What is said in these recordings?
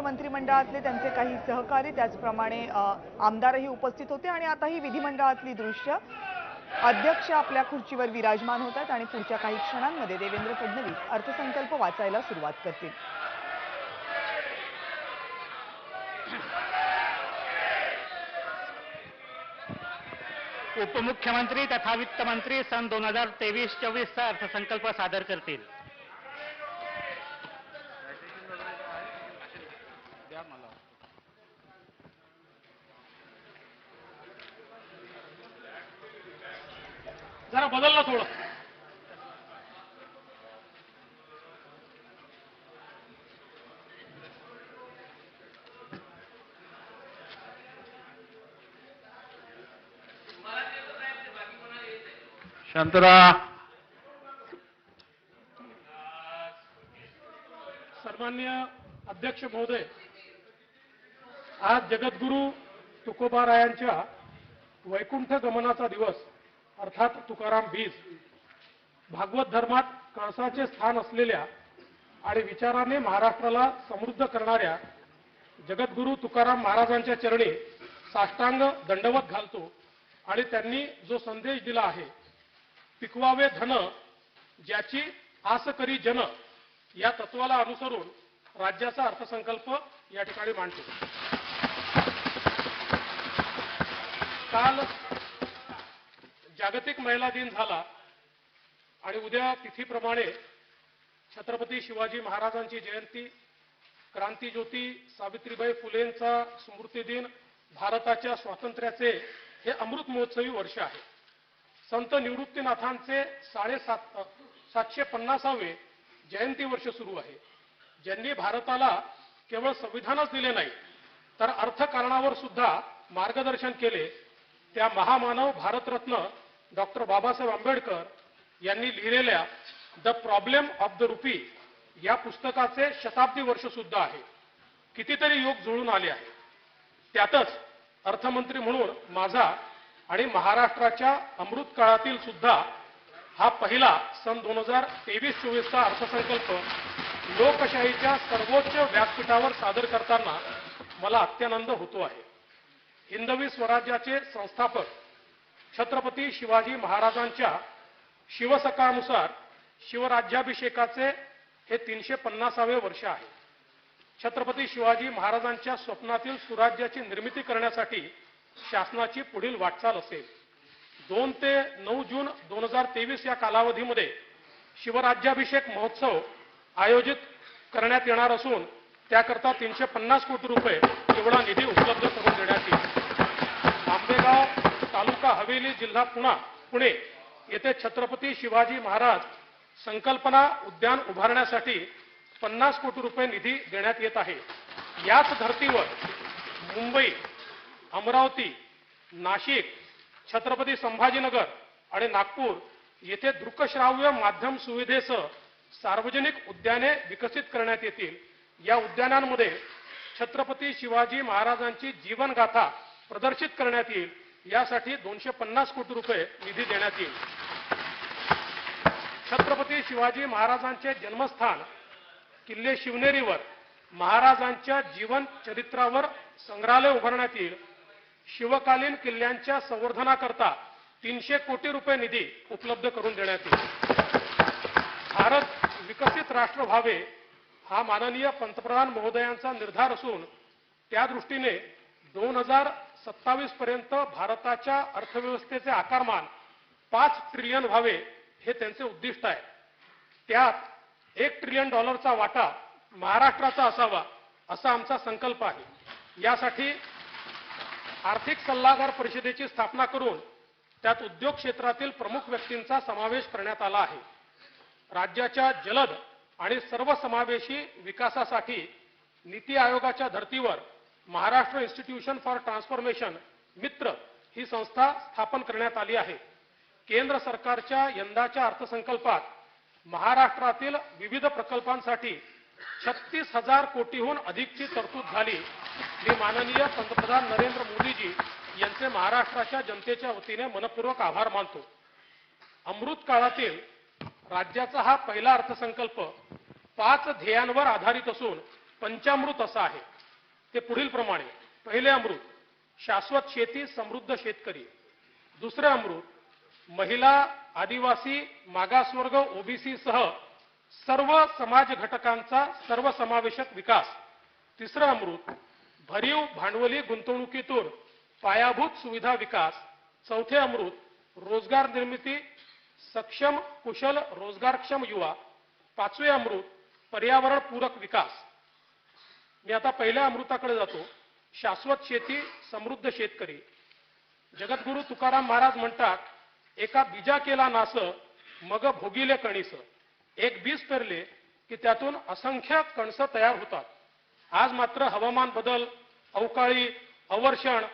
मंत्रिमंडळातले त्यांचे काही सहकारी त्याचप्रमाणे आमदारही उपस्थित होते आणि आता ही विधिमंडळातली दृश्य अध्यक्ष आपल्या खुर्चीवर विराजमान होतात आणि पुढच्या काही क्षणांमध्ये देवेंद्र फडणवीस अर्थसंकल्प वाचायला सुरुवात करतील। उपमुख्यमंत्री तथा वित्त मंत्री सन 2023-24 चा अर्थसंकल्प सादर करतील। जरा बदलला थोडं। शांतरा। सन्मान्य अध्यक्ष महोदय, आज जगद्गुरु तुकोबारायांच्या वैकुंठ गमनाचा दिवस अर्थात तुकाराम बीज। भागवत धर्मात कळसाचे स्थान असलेल्या आणि विचाराने महाराष्ट्राला समृद्ध करणाऱ्या जगद्गुरु तुकाराम महाराजांच्या चरणी साष्टांग दंडवत घालतो आणि त्यांनी जो संदेश दिला आहे, पिकवावे धन ज्याची आस करी जन, या तत्वाला अनुसरून राज्याचा अर्थसंकल्प या ठिकाणी मांडतो। काल जागतिक महिला दिन झाला आणि उद्या तिथीप्रमाणे छत्रपती शिवाजी महाराजांची जयंती, क्रांतीज्योती सावित्रीबाई फुलेंचा स्मृती दिन, भारताच्या स्वातंत्र्याचे हे अमृत महोत्सवी वर्ष आहे। संत निवृत्तीनाथांचे 750वे जयंती वर्ष सुरू आहे। ज्यांनी भारताला केवळ संविधानच दिले नाही तर अर्थकारणावर सुद्धा मार्गदर्शन केले, त्या महामानव भारतरत्न डॉक्टर बाबासाहेब आंबेडकर यांनी लिहिलेल्या the problem of the rupee या पुस्तकाचे शताब्दी वर्ष सुद्धा आहे। कितीतरी योग जुळून आले आहे। त्यातच अर्थमंत्री म्हणून माझा आणि महाराष्ट्राच्या अमृत काळातील सुद्धा हा पहिला सन 2023-24 चा अर्थसंकल्प लोकशाहीच्या सर्वोच्च व्यासपीठावर सादर करताना मला अत्यानंद होतो आहे। हिंदवी स्वराज्याचे संस्थापक छत्रपती शिवाजी महाराजांच्या शिवसकानुसार शिवराज्याभिषेकाचे हे 350वे वर्ष आहे। छत्रपती शिवाजी महाराजांच्या स्वप्नातील सुराज्याची निर्मिती करण्यासाठी शासनाची पुढील वाटचाल असेल। 2 ते 9 जून 2023 या कालावधीमध्ये शिवराज्याभिषेक महोत्सव आयोजित करण्यात येणार असून त्याकरता 350 कोटी रुपये एवढा निधी उपलब्ध करून देण्यात येईल। आंबेगाव तालुका हवेली जिल्हा पुणे येथे छत्रपती शिवाजी महाराज संकल्पना उद्यान उभारण्यासाठी 50 कोटी रुपये निधी देण्यात येत आहे। याच धर्तीवर मुंबई, अमरावती, नाशिक, छत्रपती संभाजीनगर आणि नागपूर येथे दृकश्राव्य माध्यम सुविधेसह सार्वजनिक उद्याने विकसित करण्यात येतील। या उद्यानांमध्ये छत्रपती शिवाजी महाराजांची जीवनगाथा प्रदर्शित करण्यात येईल। यासाठी 250 कोटी रुपये निधी देण्यात येईल। छत्रपती शिवाजी महाराजांचे जन्मस्थान किल्ले शिवनेरीवर महाराजांच्या जीवन चरित्रावर संग्रहालय उभारण्यात येईल। शिवकालीन किल्ल्यांच्या संवर्धनाकरता 300 कोटी रुपये निधी उपलब्ध करून देण्यात येईल। भारत विकसित राष्ट्र व्हावे हा माननीय पंतप्रधान महोदयांचा निर्धार असून त्या दृष्टीने 2027 पर्यंत भारताच्या अर्थव्यवस्थेचे आकारमान 5 ट्रिलियन व्हावे हे त्यांचे उद्दिष्ट आहे। त्यात $1 ट्रिलियन वाटा महाराष्ट्राचा असावा असा आमचा संकल्प आहे। यासाठी आर्थिक सल्लागार परिषदेची स्थापना करून त्यात उद्योग क्षेत्रातील प्रमुख व्यक्तींचा समावेश करण्यात आला आहे। राज्याच्या जलद आणि सर्वसमावेशी विकासासाठी नीती आयोगाच्या धर्तीवर महाराष्ट्र इन्स्टिट्यूशन फॉर ट्रान्सफॉर्मेशन मित्र ही संस्था स्थापन करण्यात आली आहे। केंद्र सरकारच्या यंदाच्या अर्थसंकल्पात महाराष्ट्रातील विविध प्रकल्पांसाठी 36,000 कोटीहून अधिकची तरतूद झाली। मी माननीय पंतप्रधान नरेंद्र मोदीजी यांचे महाराष्ट्राच्या जनतेच्या वतीने मनपूर्वक आभार मानतो। अमृत काळातील राज्याचा हा पहिला अर्थसंकल्प 5 ध्येयांवर आधारित असून पंचामृत असा आहे। ते पुढील प्रमाणे. पहिले अमृत शाश्वत शेती समृद्ध शेतकरी. दुसरे अमृत महिला, आदिवासी, मागासवर्ग, ओबीसी सह सर्व समाज घटकांचा सर्वसमावेशक विकास. तिसरं अमृत भरीव भांडवली गुंतवणुकीतून पायाभूत सुविधा विकास. चौथे अमृत रोजगार निर्मिती, सक्षम कुशल रोजगारक्षम युवा. पाचवे अमृत पर्यावरण पूरक विकास. मी आता पहिल्या अमृताकडे जातो. शाश्वत शेती समृद्ध शेतकरी. जगद्गुरु तुकाराम महाराज म्हणतात, एका बीजा केला नास मग भोगिले कणीस. एक बीज पेरले की त्यातून असंख्य कणस तयार होतात. आज मात्र हवामान बदल, अवकाळी, अवर्षण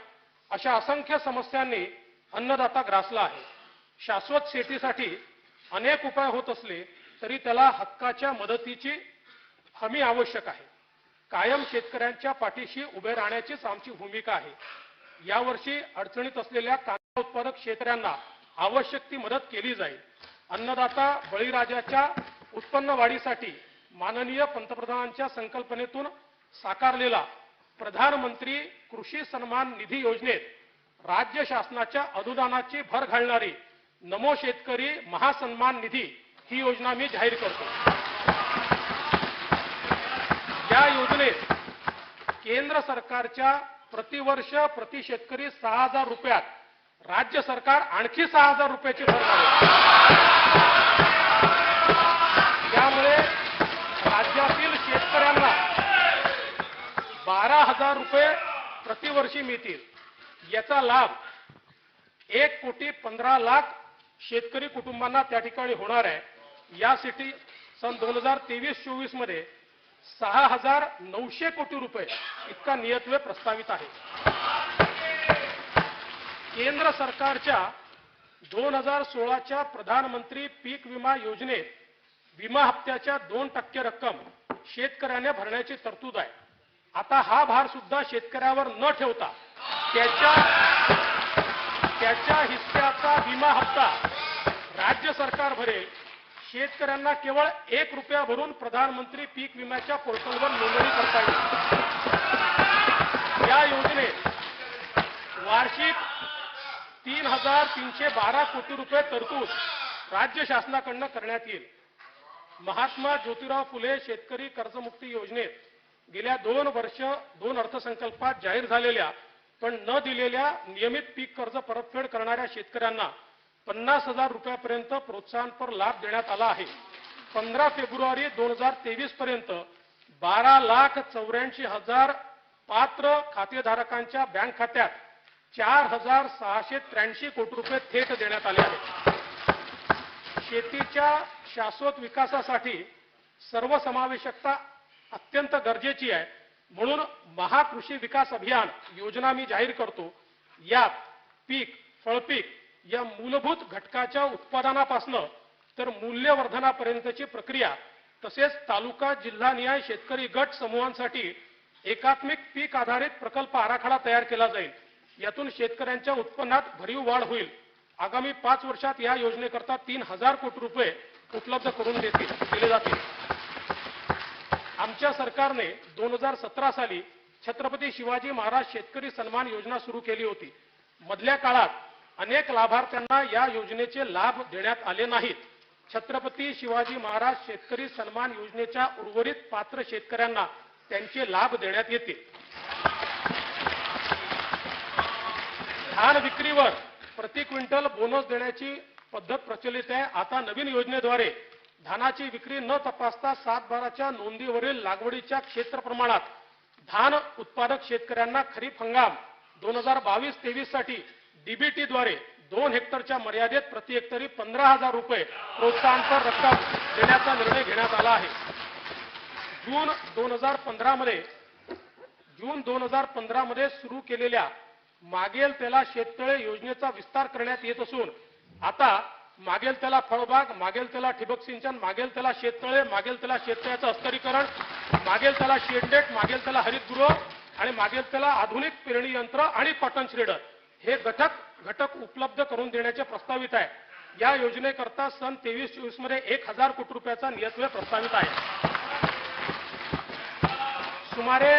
अशा असंख्य समस्यांनी अन्नदाता ग्रासला आहे. शाश्वत शेतीसाठी अनेक उपाय होत असले तरी त्याला हक्काच्या मदतीची हमी आवश्यक आहे. कायम शेतकऱ्यांच्या पाठीशी उभे राहण्याचीच आमची भूमिका आहे. यावर्षी अडचणीत असलेल्या कांदा उत्पादक शेतकऱ्यांना आवश्यक ती मदत केली जाईल. अन्नदाता बळीराजाच्या उत्पन्न वाढीसाठी माननीय पंतप्रधानांच्या संकल्पनेतून साकारलेला प्रधानमंत्री कृषी सन्मान निधी योजनेत राज्य शासनाच्या अनुदानाची भर घालणारी नमो शेतकरी महासन्मान निधी ही योजना मी जाहीर करतो. या योजनेत केंद्र सरकारच्या प्रतिवर्ष प्रति शेतकरी 6,000 रुपयात राज्य सरकार आणखी 6,000 रुपयाची भर घालेल. त्यामुळे राज्यातील शेतकऱ्यांना 12,000 रुपये प्रतिवर्षी मिळतील. याचा लाभ 1,15,00,000 शेतकरी कुटुंबांना त्या ठिकाणी होणार आहे. यासाठी सन 2023-24 मध्ये 6,900 कोटी रुपये इतका नियतव्यय प्रस्तावित आहे. केंद्र सरकारच्या 2016च्या प्रधानमंत्री पीक विमा योजनेत विमा हप्त्याच्या 2% रक्कम शेतकऱ्याने भरण्याची तरतूद आहे. आता हा भार सुद्धा शेतकऱ्यावर न ठेवता त्याच्या हिस्स्याचा विमा हप्ता राज्य सरकार भरेल. शेतकऱ्यांना केवळ 1 रुपया भरून प्रधानमंत्री पीक विम्याच्या पोर्टलवर नोंदणी करता येईल. या योजनेत वार्षिक 3,312 कोटी रुपये तरतूद राज्य शासनाकडून करण्यात येईल. महात्मा ज्योतिराव फुले शेतकरी कर्जमुक्ती योजनेत गेल्या 2 अर्थसंकल्पात जाहीर झालेल्या पण न दिलेल्या नियमित पीक कर्ज परतफेड करणाऱ्या शेतकऱ्यांना 50,000 रुपयापर्यंत प्रोत्साहनपर लाभ देण्यात आला आहे. 15 फेब्रुवारी 2023 पर्यंत 12,84,000 पात्र खातेधारकांच्या बँक खात्यात 4,683 कोटी रुपये थेट देण्यात आले आहेत. शेतीच्या शाश्वत विकासासाठी सर्वसमावेशकता अत्यंत गरजेची आहे. म्हणून महाकृषी विकास अभियान योजना मी जाहीर करतो. यात पीक, फळपीक या मूलभूत घटकाच्या उत्पादनापासून तर मूल्यवर्धनापर्यंतची प्रक्रिया तसेच तालुका जिल्हानिहाय शेतकरी गट समूहांसाठी एकात्मिक पीक आधारित प्रकल्प आराखडा तयार केला जाईल. यातून शेतकऱ्यांच्या उत्पन्नात भरीव वाढ होईल. आगामी 5 वर्षात या योजनेकरता 3,000 कोटी रुपये उपलब्ध करून दिले जातील. आमच्या सरकारने 2017 साली छत्रपती शिवाजी महाराज शेतकरी सन्मान योजना सुरू केली होती. मधल्या काळात अनेक लाभार्थ्यांना या योजनेचे लाभ देण्यात आले नाहीत. छत्रपती शिवाजी महाराज शेतकरी सन्मान योजनेच्या उर्वरित पात्र शेतकऱ्यांना त्यांचे लाभ देण्यात येतील. धान विक्रीवर प्रति क्विंटल बोनस देण्याची पद्धत प्रचलित आहे. आता नवीन योजनेद्वारे धानाची विक्री न तपासता 7/12च्या नोंदीवरील लागवडीच्या क्षेत्र प्रमाणात धान उत्पादक शेतकऱ्यांना खरीप हंगाम 2022-23 साठी डीबीटीद्वारे 2 हेक्टरच्या मर्यादेत प्रति हेक्टरी 15,000 रुपये प्रोत्साहनपर रक्कम देण्याचा निर्णय घेण्यात आला आहे. जून 2015 मध्ये सुरू केलेल्या मागेल त्याला शेततळे योजनेचा विस्तार करण्यात येत असून आता मागेल त्याला फळबाग, मागेल त्याला ठिबक सिंचन, मागेल त्याला शेततळे, मागेल त्याला शेततळ्याचं अस्तरीकरण, मागेल त्याला शेडनेट, मागेल त्याला हरितगृह आणि मागेल त्याला आधुनिक पेरणी यंत्र आणि कॉटन श्रेडर हे घटक उपलब्ध करून देण्याचे प्रस्तावित आहे. या योजनेकरता सन 23-24 मध्ये 1,000 कोटी रुपयाचा नियतव्यय प्रस्तावित आहे. सुमारे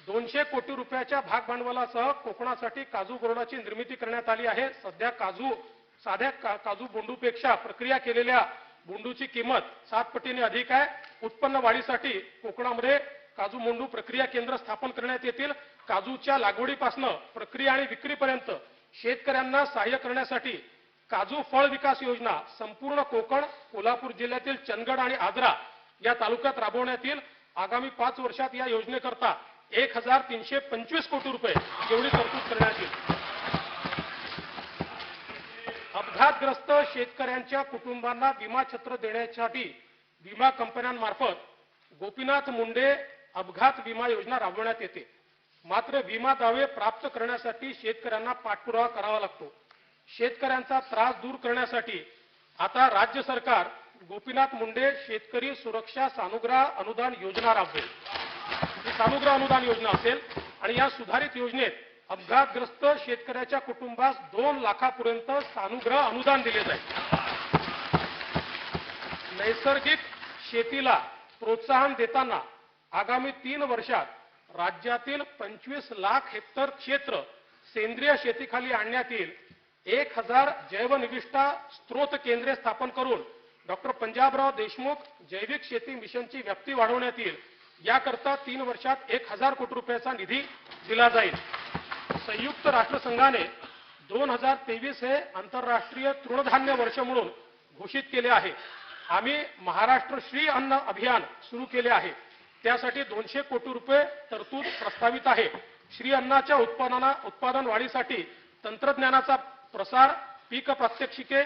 200 कोटी रुपयाच्या भागभांडवलासह कोकणासाठी काजू बोर्डाची निर्मिती करण्यात आली आहे. सध्या साध्या काजू बोंडूपेक्षा प्रक्रिया केलेल्या बोंडूची किंमत 7 पटीने अधिक आहे. उत्पन्न वाढीसाठी कोकणामध्ये काजू बोंडू प्रक्रिया केंद्र स्थापन करण्यात येतील. काजूच्या लागवडीपासून प्रक्रिया आणि विक्रीपर्यंत शेतकऱ्यांना सहाय्य करण्यासाठी काजू फळ विकास योजना संपूर्ण कोकण, कोल्हापूर जिल्ह्यातील चंदगड आणि आजरा या तालुक्यात राबवण्यात येईल. आगामी 5 वर्षात या योजनेकरता 1325 कोटी रुपये एवढी तरतूद करण्यात येईल. अपघातग्रस्त शेतकऱ्यांच्या कुटुंबांना विमा छत्र देण्यासाठी विमा कंपन्यांमार्फत गोपीनाथ मुंडे अपघात विमा योजना राबवण्यात येते. मात्र विमा दावे प्राप्त करण्यासाठी शेतकऱ्यांना पाठपुरावा करावा लागतो. शेतकऱ्यांचा त्रास दूर करण्यासाठी आता राज्य सरकार गोपीनाथ मुंडे शेतकरी सुरक्षा सानुग्रह अनुदान योजना राबवेल. ही सानुग्रह अनुदान योजना असेल आणि या सुधारित योजनेत अपघातग्रस्त शेतकऱ्याच्या कुटुंबास 2 लाखापर्यंत सानुग्रह अनुदान दिले जाईल. नैसर्गिक शेतीला प्रोत्साहन देताना आगामी 3 वर्षात राज्यातील 25 लाख हेक्टर क्षेत्र सेंद्रिय शेतीखाली आणण्यात येईल. 1000 जैवनिविष्ठा स्त्रोत केंद्रे स्थापन करून डॉक्टर पंजाबराव देशमुख जैविक शेती मिशनची व्याप्ती वाढवण्यात येईल. याकरता 3 वर्षात 1000 कोटी रुपयाचा निधी दिला जाईल. संयुक्त राष्ट्रसंघाने 2023 हे आंतरराष्ट्रीय तृणधान्य वर्ष म्हणून घोषित केले आहे. आम्ही महाराष्ट्र श्री अन्न अभियान सुरू केले आहे. त्यासाठी 200 कोटी रुपये तरतूद प्रस्तावित आहे. श्री अन्नाच्या उत्पादन वाढीसाठी तंत्रज्ञानाचा प्रसार, पीक प्रात्यक्षिके,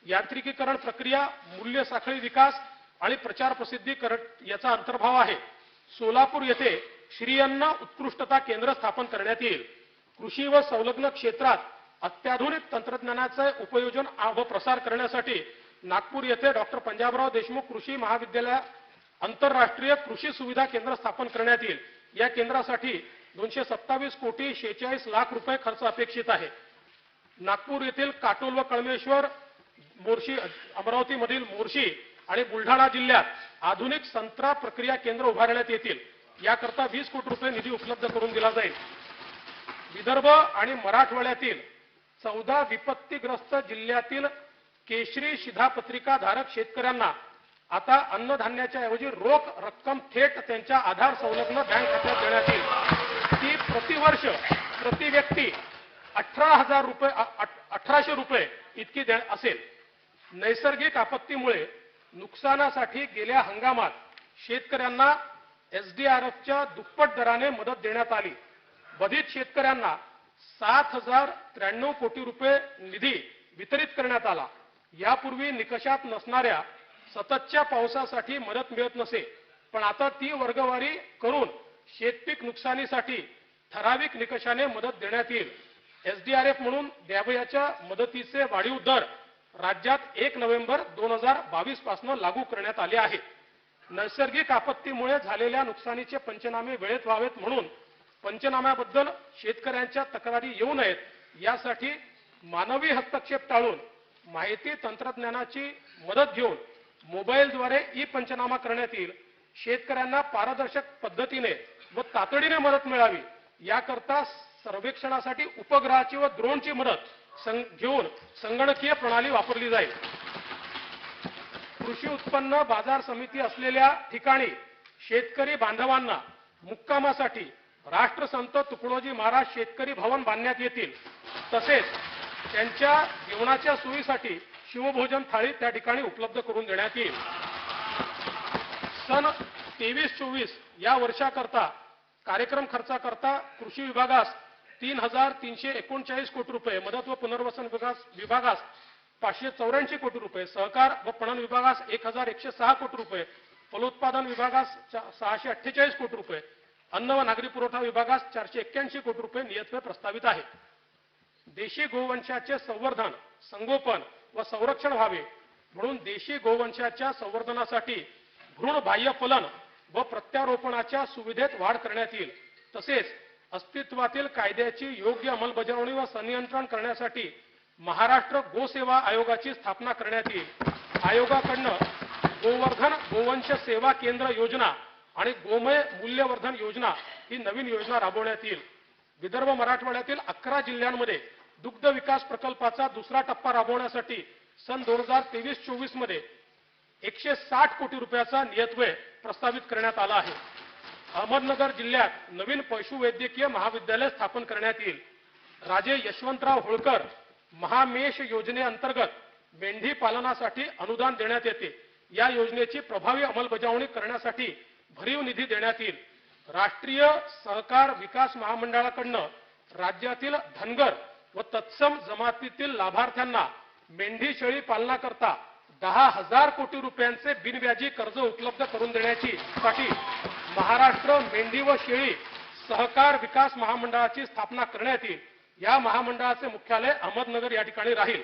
यांत्रिकीकरण प्रक्रिया, मूल्य साखळी विकास आणि प्रचार प्रसिद्धीकरण याचा अंतर्भाव आहे. सोलापूर येथे श्री अन्न उत्कृष्टता केंद्र स्थापन करण्यात येईल. कृषी व संलग्न क्षेत्रात अत्याधुनिक तंत्रज्ञानाचे उपयोजन व प्रसार करण्यासाठी नागपूर येथे डॉक्टर पंजाबराव देशमुख कृषी महाविद्यालय आंतरराष्ट्रीय कृषी सुविधा केंद्र स्थापन करण्यात येईल. या केंद्रासाठी 227 कोटी 46 लाख रुपये खर्च अपेक्षित आहे. नागपूर येथील काटोल व कळमेश्वर, मोर्शी, अमरावतीमधील मोर्शी आणि बुलढाणा जिल्ह्यात आधुनिक संत्रा प्रक्रिया केंद्र उभारण्यात येतील. याकरता 20 कोटी रुपये निधी उपलब्ध करून दिला जाईल. विदर्भ आणि मराठवाड्यातील 14 विपत्तीग्रस्त जिल्ह्यातील केशरी शिधापत्रिका धारक शेतकऱ्यांना आता अन्नधान्याच्या ऐवजी रोख रक्कम थेट त्यांच्या आधार संलग्न बँक खात्यात देण्यात येईल. ती प्रतिवर्ष प्रति व्यक्ती 1800 रुपये इतकी असेल. नैसर्गिक आपत्तीमुळे नुकसानासाठी गेल्या हंगामात शेतकऱ्यांना एसडीआरएफच्या दुप्पट दराने मदत देण्यात आली. बाधित शेतकऱ्यांना 7093 कोटी रुपये निधी वितरित करण्यात आला. यापूर्वी निकषात नसणाऱ्या सततच्या पावसासाठी मदत मिळत नसे, पण आता ती वर्गवारी करून शेतपीक नुकसानीसाठी ठराविक निकषाने मदत देण्यात येईल. एसडीआरएफ म्हणून द्यावयाच्या मदतीचे वाढीव दर राज्यात 1 नोव्हेंबर 2022 पासून लागू करण्यात आले आहे. नैसर्गिक आपत्तीमुळे झालेल्या नुकसानीचे पंचनामे वेळेत व्हावेत म्हणून पंचनाम्याबद्दल शेतकऱ्यांच्या तक्रारी येऊ नयेत यासाठी मानवी हस्तक्षेप टाळून माहिती तंत्रज्ञानाची मदत घेऊन मोबाईलद्वारे ई पंचनामा करण्यात येईल. शेतकऱ्यांना पारदर्शक पद्धतीने व तातडीने मदत मिळावी याकरता सर्वेक्षणासाठी उपग्रहाची व ड्रोनची मदत घेऊन संगणकीय प्रणाली वापरली जाईल. कृषी उत्पन्न बाजार समिती असलेल्या ठिकाणी शेतकरी बांधवांना मुक्कामासाठी राष्ट्रसंत तुकडोजी महाराज शेतकरी भवन बांधण्यात येतील. तसेच त्यांच्या जेवणाच्या सोयीसाठी शिवभोजन थाळी त्या ठिकाणी उपलब्ध करून देण्यात येईल. सन 23-24 या वर्षाकरता कार्यक्रम खर्चाकरता कृषी विभागास 3339 कोटी रुपये, मदत व पुनर्वसन विभागास 584 कोटी रुपये, सहकार व पणन विभागास 1106 कोटी रुपये, फलोत्पादन विभागास 648 कोटी रुपये, अन्न व नागरी पुरवठा विभागास 481 कोटी रुपये नियतव्यय प्रस्तावित आहे. देशी गोवंशाचे संवर्धन, संगोपन व संरक्षण व्हावे म्हणून देशी गोवंशाच्या संवर्धनासाठी भ्रूण बाह्य फलन व प्रत्यारोपणाच्या सुविधेत वाढ करण्यात येईल. तसेच अस्तित्वातील कायद्याची योग्य अंमलबजावणी व संनियंत्रण करण्यासाठी महाराष्ट्र गोसेवा आयोगाची स्थापना करण्यात येईल. आयोगाकडून गोवर्धन गोवंश सेवा केंद्र योजना आणि गोमय मूल्यवर्धन योजना ही नवीन योजना राबवण्यात येईल. विदर्भ मराठवाड्यातील 11 जिल्ह्यांमध्ये दुग्ध विकास प्रकल्पाचा दुसरा टप्पा राबवण्यासाठी सन 2023-24 मध्ये 160 कोटी रुपयाचा नियतव्यय प्रस्तावित करण्यात आला आहे. अहमदनगर जिल्ह्यात नवीन पशुवैद्यकीय महाविद्यालय स्थापन करण्यात येईल. राजे यशवंतराव होळकर महामेष योजनेअंतर्गत मेंढी पालनासाठी अनुदान देण्यात येते. या योजनेची प्रभावी अंमलबजावणी करण्यासाठी भरीव निधी देण्यात येईल. राष्ट्रीय सहकार विकास महामंडळाकडून राज्यातील धनगर व तत्सम जमातीतील लाभार्थ्यांना मेंढी शेळी पालनाकरता 10,000 कोटी रुपयांचे बिनव्याजी कर्ज उपलब्ध करून देण्याची साठी महाराष्ट्र मेंढी व शेळी सहकार विकास महामंडळाची स्थापना करण्यात येईल. या महामंडळाचे मुख्यालय अहमदनगर या ठिकाणी राहील.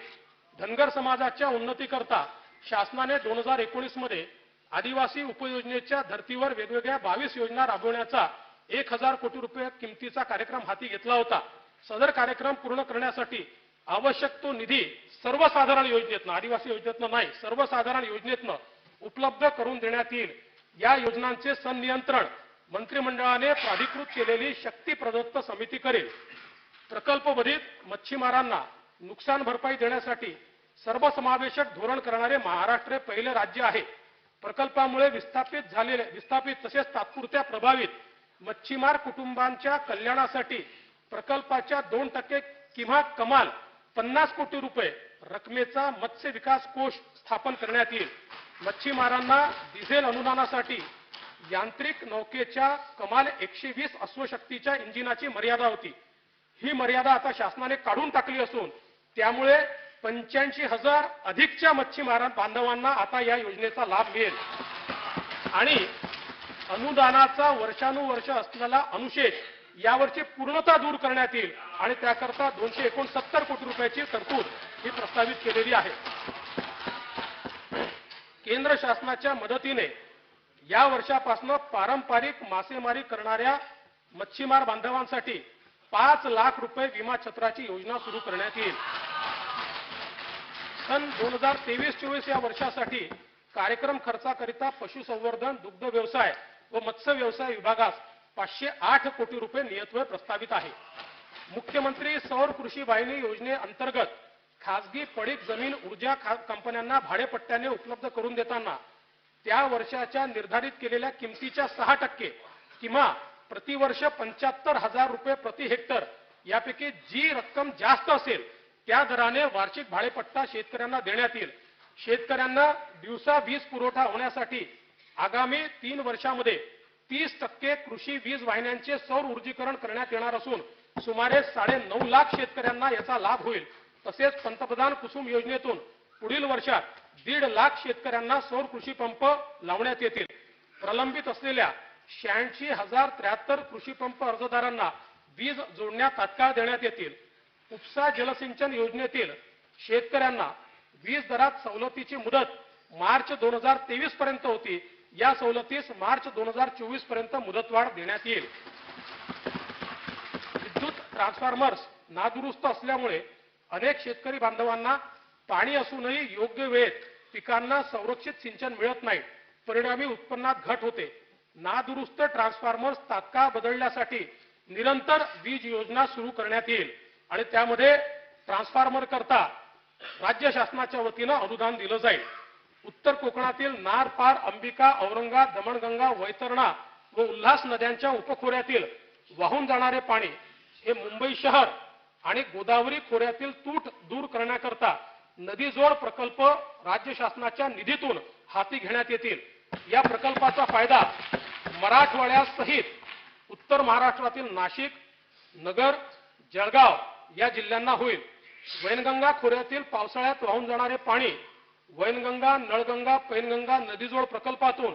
धनगर समाजाच्या उन्नतीकरता शासनाने 2019 मध्ये आदिवासी उपयोजनेच्या धर्तीवर वेगवेगळ्या 22 योजना राबवण्याचा 1,000 कोटी रुपये किमतीचा कार्यक्रम हाती घेतला होता. सदर कार्यक्रम पूर्ण करण्यासाठी आवश्यक तो निधी सर्वसाधारण योजनेतनं, आदिवासी योजनेतनं नाही, सर्वसाधारण योजनेतनं उपलब्ध करून देण्यात येईल. या योजनांचे संनियंत्रण मंत्रिमंडळाने प्राधिकृत केलेली शक्ती प्रदत्त समिती करेल. प्रकल्पबाधित मच्छीमारांना नुकसान भरपाई देण्यासाठी सर्वसमावेशक धोरण करणारे महाराष्ट्र हे पहिले राज्य आहे. प्रकल्पामुळे विस्थापित तसेच तात्पुरत्या प्रभावित मच्छीमार कुटुंबांच्या कल्याणासाठी प्रकल्पाच्या 2% किंवा कमाल 50 कोटी रुपये रकमेचा मत्स्य विकास कोष स्थापन करण्यात येईल. मच्छीमारांना डिझेल अनुदानासाठी यांत्रिक नौकेच्या कमाल 120 अश्वशक्तीच्या इंजिनाची मर्यादा होती. ही मर्यादा आता शासनाने काढून टाकली असून त्यामुळे 85,000 अधिकच्या मच्छीमार बांधवांना आता या योजनेचा लाभ मिळेल आणि अनुदानाचा वर्षानुवर्ष असलेला अनुशेष यावरची पूर्णता दूर करण्यात येईल आणि त्याकरता 269 कोटी रुपयाची तरतूद ही प्रस्तावित केलेली आहे. केंद्र शासनाच्या मदतीने या वर्षापासून पारंपरिक मासेमारी करणाऱ्या मच्छीमार बांधवांसाठी 5 लाख रुपये विमा छत्राची योजना सुरू करण्यात येईल. सन 2023-24 या वर्षासाठी कार्यक्रम खर्चाकरिता पशुसंवर्धन, दुग्ध व्यवसाय व मत्स्य व्यवसाय विभागास 508 कोटी रुपये नियतव्यय प्रस्तावित आहे. मुख्यमंत्री सौर कृषी वाहिनी योजनेअंतर्गत खासगी पडीक जमीन ऊर्जा कंपन्यांना भाडेपट्ट्याने उपलब्ध करून देताना त्या वर्षाच्या निर्धारित केलेल्या किमतीच्या 6% किंवा प्रतिवर्ष 75,000 रुपये प्रति हेक्टर यापैकी जी रक्कम जास्त असेल त्या दराने वार्षिक भाडेपट्टा शेतकऱ्यांना देण्यात येईल. शेतकऱ्यांना दिवसा वीज पुरवठा होण्यासाठी आगामी 3 वर्षांमध्ये 30% कृषी वीज वाहिन्यांचे सौर ऊर्जीकरण करण्यात येणार असून सुमारे 9.5 लाख शेतकऱ्यांना याचा लाभ होईल. तसेच पंतप्रधान कुसुम योजनेतून पुढील वर्षात 1.5 लाख शेतकऱ्यांना सौर कृषी पंप लावण्यात येतील. प्रलंबित असलेल्या 86,073 कृषी पंप अर्जदारांना वीज जोडण्या तात्काळ देण्यात येतील. उपसा जलसिंचन योजनेतील शेतकऱ्यांना वीज दरात सवलतीची मुदत मार्च 2023 पर्यंत होती. या सवलतीस मार्च 2024 पर्यंत मुदतवाढ देण्यात येईल. विद्युत ट्रान्सफॉर्मर्स नादुरुस्त असल्यामुळे अनेक शेतकरी बांधवांना पाणी असूनही योग्य वेळेत पिकांना संरक्षित सिंचन मिळत नाही. परिणामी उत्पन्नात घट होते. नादुरुस्त ट्रान्सफॉर्मर्स तात्काळ बदलण्यासाठी निरंतर वीज योजना सुरू करण्यात येईल आणि त्यामध्ये ट्रान्सफॉर्मर करता राज्य शासनाच्या वतीने अनुदान दिलं जाईल. उत्तर कोकणातील नार, पार, अंबिका, औरंगा, दमणगंगा, वैतरणा व उल्हास नद्यांच्या उपखोऱ्यातील वाहून जाणारे पाणी हे मुंबई शहर आणि गोदावरी खोऱ्यातील तूट दूर करण्याकरता नदीजोड प्रकल्प राज्य शासनाच्या निधीतून हाती घेण्यात येतील. या प्रकल्पाचा फायदा मराठवाड्यासहित उत्तर महाराष्ट्रातील नाशिक, नगर, जळगाव या जिल्ह्यांना होईल. वैनगंगा खोऱ्यातील पावसाळ्यात वाहून जाणारे पाणी वैनगंगा, नळगंगा, पैनगंगा नदीजोड प्रकल्पातून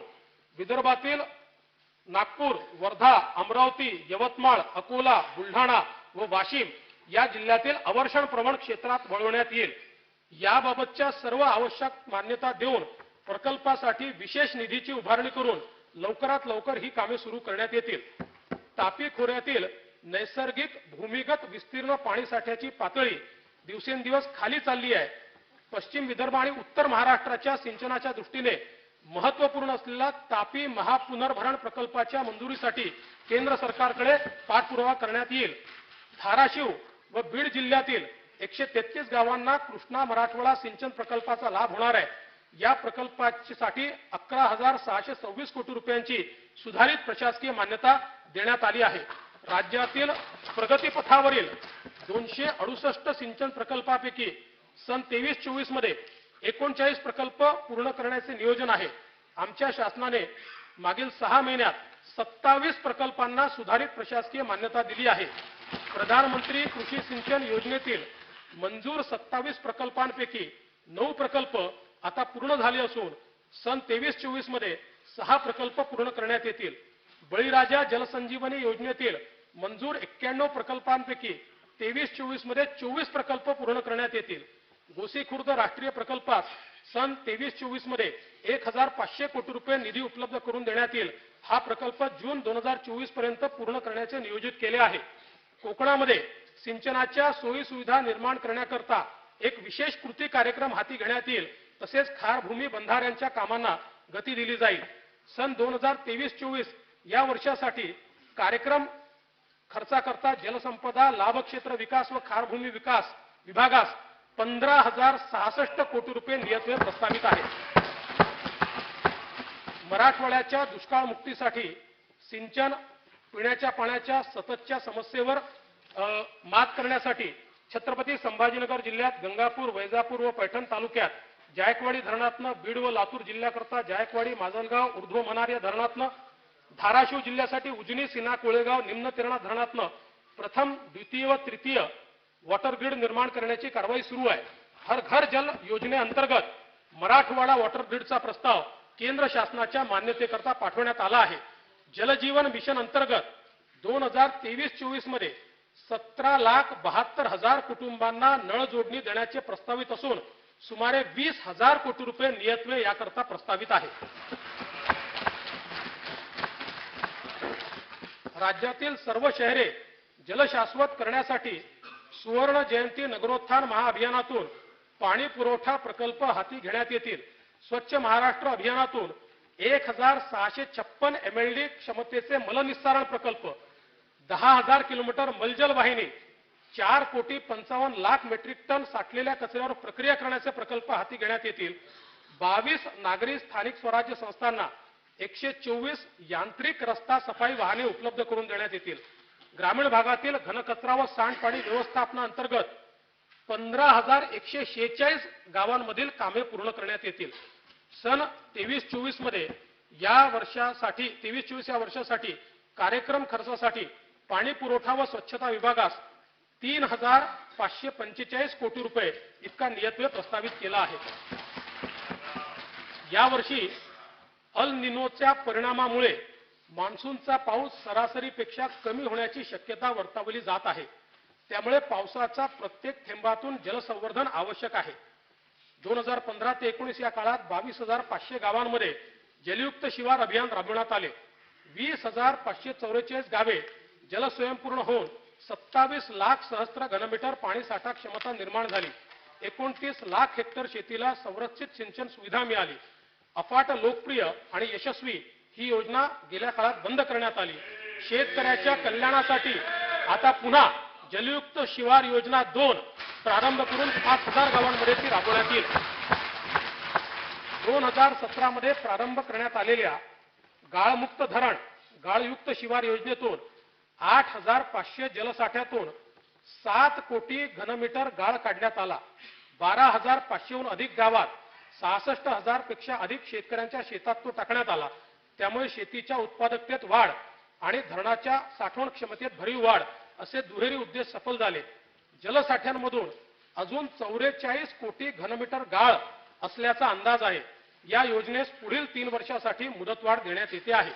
विदर्भातील नागपूर, वर्धा, अमरावती, यवतमाळ, अकोला, बुलढाणा व वाशिम या जिल्ह्यातील अवर्षण प्रवण क्षेत्रात वळवण्यात येईल. याबाबतच्या सर्व आवश्यक मान्यता देऊन प्रकल्पासाठी विशेष निधीची उभारणी करून लवकरात लवकर ही कामे सुरू करण्यात येतील. तापी खोऱ्यातील नैसर्गिक भूमिगत विस्तीर्ण पाणीसाठ्याची पातळी दिवसेंदिवस खाली चालली आहे. पश्चिम विदर्भ आणि उत्तर महाराष्ट्राच्या सिंचनाच्या दृष्टीने महत्त्वपूर्ण असलेला तापी महापुनर्भरण प्रकल्पाच्या मंजुरीसाठी केंद्र सरकारकडे पाठपुरावा करण्यात येईल. धाराशिव व बीड जिल्ह्यातील 133 गावांना कृष्णा मराठवाडा सिंचन प्रकल्पाचा लाभ होणार आहे. या प्रकल्पासाठी 11,626 कोटी रुपयांची सुधारित प्रशासकीय मान्यता देण्यात आली आहे. राज्यातील प्रगतीपथावरील 268 सिंचन प्रकल्पापैकी सन 23-24 मध्ये 39 प्रकल्प पूर्ण करण्याचे नियोजन आहे. आमच्या शासनाने मागील 6 महिन्यात 27 प्रकल्पांना सुधारित प्रशासकीय मान्यता दिली आहे. प्रधानमंत्री कृषी सिंचन योजनेतील मंजूर 27 प्रकल्पांपैकी 9 प्रकल्प आता पूर्ण झाले असून सन 23-24 मध्ये 6 प्रकल्प पूर्ण करण्यात येतील. बळीराजा जलसंजीवनी योजनेतील मंजूर 91 प्रकल्पांपैकी 23-24 मध्ये 24 प्रकल्प पूर्ण करण्यात येतील. गोसीखुर्द राष्ट्रीय प्रकल्पास सन 23-24 मध्ये 1,500 कोटी रुपये निधी उपलब्ध करून देण्यात येईल. हा प्रकल्प जून 2024 पर्यंत पूर्ण करण्याचे नियोजित केले आहे. कोकणामध्ये सिंचनाच्या सोयी सुविधा निर्माण करण्याकरता एक विशेष कृती कार्यक्रम हाती घेण्यात येईल. तसेच खारभूमी बंधाऱ्यांच्या कामांना गती दिली जाईल. सन 2023-24 या वर्षासाठी कार्यक्रम खर्चाकरता जलसंपदा लाभक्षेत्र विकास व खारभूमी विकास विभागास 15,066 कोटी रुपये नियतव्यय प्रस्तावित आहे. मराठवाड्याच्या दुष्काळ मुक्तीसाठी सिंचन पिण्याच्या पाण्याच्या सततच्या समस्येवर मात करण्यासाठी छत्रपती संभाजीनगर जिल्ह्यात गंगापूर, वैजापूर व पैठण तालुक्यात जायकवाडी धरणातनं बीड व लातूर जिल्ह्याकरता जायकवाडी, माजलगाव, ऊर्ध्व मनार या धरणातनं, धाराशिव जिल्ह्यासाठी उजनी, सीना, कोळेगाव, निम्न तेरणा धरणातनं प्रथम, द्वितीय व तृतीय वॉटर ग्रीड निर्माण करण्याची कारवाई सुरू आहे. हर घर जल योजनेअंतर्गत मराठवाडा वॉटर ग्रीडचा प्रस्ताव केंद्र शासनाच्या मान्यतेकरता पाठवण्यात आला आहे. जलजीवन मिशन अंतर्गत 2023-24 मध्ये 17,72,000 कुटुंबांना नळ जोडणी देण्याचे प्रस्तावित असून सुमारे 20,000 कोटी रुपये नियतव्यय याकरता प्रस्तावित आहे. राज्यातील सर्व शहरे जलशाश्वत करण्यासाठी सुवर्ण जयंती नगरोत्थान महाअभियानातून पाणी पुरवठा प्रकल्प हाती घेण्यात येतील. स्वच्छ महाराष्ट्र अभियानातून 1,656 MLD क्षमतेचे मलनिस्सारण प्रकल्प, 10,000 किलोमीटर मलजल वाहिनी, 4,55,00,000 मेट्रिक टन साठलेल्या कचऱ्यावर प्रक्रिया करण्याचे प्रकल्प हाती घेण्यात येतील. 22 नागरी स्थानिक स्वराज्य संस्थांना 124 यांत्रिक रस्ता सफाई वाहने उपलब्ध करून देण्यात येतील. ग्रामीण भागातील घनकचरा व सांडपाणी व्यवस्थापनाअंतर्गत 15,146 गावांमधील कामे पूर्ण करण्यात येतील. सन 23-24 मध्ये या वर्षासाठी कार्यक्रम खर्चासाठी पाणी पुरवठा व स्वच्छता विभागास 3,545 कोटी रुपये इतका नियतव्यय प्रस्तावित केला आहे. यावर्षी अल निनोच्या परिणामामुळे मान्सूनचा पाऊस सरासरीपेक्षा कमी होण्याची शक्यता वर्तवली जात आहे. त्यामुळे पावसाचा प्रत्येक थेंबातून जलसंवर्धन आवश्यक आहे. 2015 ते 19 या काळात 22,500 गावांमध्ये जलयुक्त शिवार अभियान राबविण्यात आले. 20,544 गावे जलस्वयंपूर्ण होऊन 27 लाख सहस्त्र घनमीटर पाणीसाठा क्षमता निर्माण झाली. 29 लाख हेक्टर शेतीला संरक्षित सिंचन सुविधा मिळाली. अफाट लोकप्रिय आणि यशस्वी ही योजना गेल्या काळात बंद करण्यात आली. शेतकऱ्याच्या कल्याणासाठी आता पुन्हा जलयुक्त शिवार योजना 2 प्रारंभ करून 5,000 गावांमध्ये ती राबवण्यात येईल. 2017 मध्ये प्रारंभ करण्यात आलेल्या गाळमुक्त धरण गाळयुक्त शिवार योजनेतून 8,500 जलसाठ्यातून 7 कोटी घनमीटर गाळ काढण्यात आला. 12,500 हून अधिक गावात 66,000 पेक्षा अधिक शेतकऱ्यांच्या शेतात तो टाकण्यात आला. त्यामुळे शेतीच्या उत्पादकतेत वाढ आणि धरणाच्या साठवण क्षमतेत भरीव वाढ असे दुहेरी उद्देश सफल झाले. जलसाठ्यांमधून अजून 44 कोटी घनमीटर गाळ असल्याचा अंदाज आहे. या योजनेस पुढील 3 वर्षासाठी मुदतवाढ देण्यात येते आहे.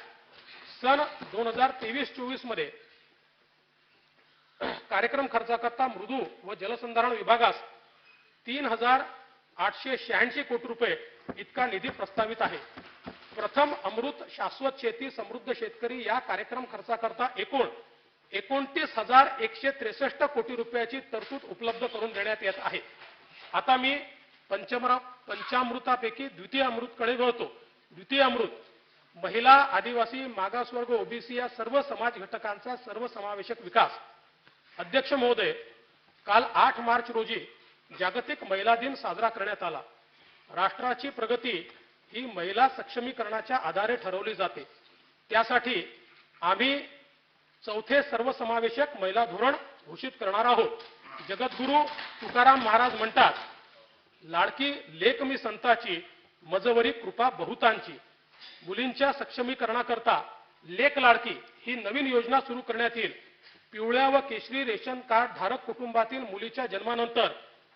सन 2023-24 मध्ये कार्यक्रम खर्चाकरता मृदू व जलसंधारण विभागास 3,886 कोटी रुपये इतका निधी प्रस्तावित आहे. प्रथम अमृत शाश्वत शेती समृद्ध शेतकरी या कार्यक्रम खर्चाकरता एकूण 29,163 कोटी रुपयाची तरतूद उपलब्ध करून देण्यात येत आहे. आता मी पंचामृतापैकी द्वितीय अमृतकडे वळतो. द्वितीय अमृत महिला, आदिवासी, मागासवर्ग, ओबीसी या सर्व समाज घटकांचा सर्वसमावेशक विकास. अध्यक्ष महोदय, काल 8 मार्च रोजी जागतिक महिला दिन साजरा करण्यात आला. राष्ट्राची प्रगती ही महिला सक्षमीकरणाच्या आधारे ठरवली जाते. त्यासाठी आम्ही चौथे सर्वसमावेशक महिला धोरण घोषित करणार आहोत. जगद्गुरू तुकाराम महाराज म्हणतात, लाडकी लेक मी संताची, मजवरी कृपा बहुतांची. मुलींच्या सक्षमीकरणाकरता लेक लाडकी ही नवीन योजना सुरू करण्यात येईल. पिवळ्या व केशरी रेशन कार्ड धारक कुटुंबातील मुलीच्या जन्मानंतर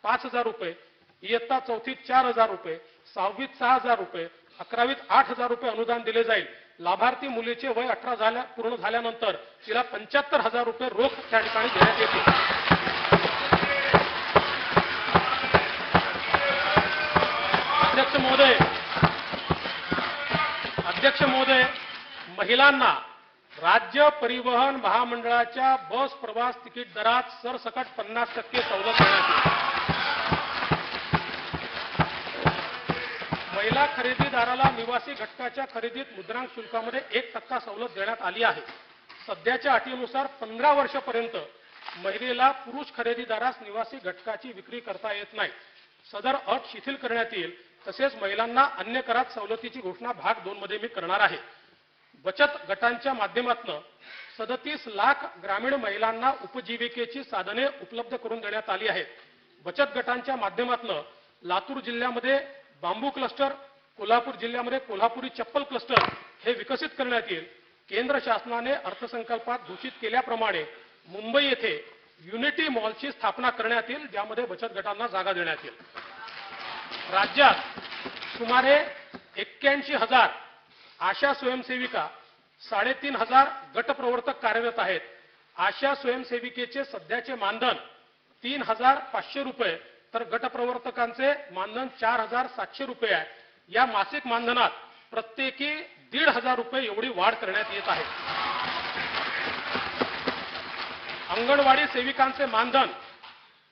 5,000 रुपये, इयत्ता चौथीत 4,000 रुपये, 6वीत 6,000 रुपये, 11वीत 8,000 रुपये अनुदान दिले जाईल. लाभार्थी मुलीचे वय 18 पूर्ण झाल्यानंतर तिला 75,000 रुपये रोख त्या ठिकाणी देण्यात येतील. अध्यक्ष महोदय, महिलांना राज्य परिवहन महामंडळाच्या बस प्रवास तिकीट दरात सरसकट 50% सवलत देण्यात येईल. महिला खरेदीदाराला निवासी घटकाच्या खरेदीत मुद्रांक शुल्कामध्ये 1% सवलत देण्यात आली आहे. सध्याच्या अटीनुसार 15 वर्षापर्यंत महिलेला पुरुष खरेदीदारास निवासी घटकाची विक्री करता येत नाही. सदर अट शिथिल करण्यात येईल. तसेच महिलांना अन्य करात सवलतीची घोषणा भाग 2 मध्ये मी करणार आहे. बचत गटांच्या माध्यमातून 37 लाख ग्रामीण महिलांना उपजीविकेची साधने उपलब्ध करून देण्यात आली आहेत. बचत गटांच्या माध्यमातून लातूर जिल्ह्यामध्ये बांबू क्लस्टर, कोल्हापूर जिल्ह्यामध्ये कोल्हापुरी चप्पल क्लस्टर हे विकसित करण्यात येईल. केंद्र शासनाने अर्थसंकल्पात घोषित केल्याप्रमाणे मुंबई येथे युनिटी मॉलची स्थापना करण्यात येईल, ज्यामध्ये बचत गटांना जागा देण्यात येईल. राज्यात सुमारे 81,000 आशा स्वयंसेविका, 3,500 गटप्रवर्तक कार्यरत आहेत. आशा स्वयंसेविकेचे सध्याचे मानधन 3,500 रुपये तर गटप्रवर्तकांचे मानधन 4,700 रुपये आहे. या मासिक मानधनात प्रत्येकी 1,500 रुपये एवढी वाढ करण्यात येत आहे. अंगणवाडी सेविकांचे मानधन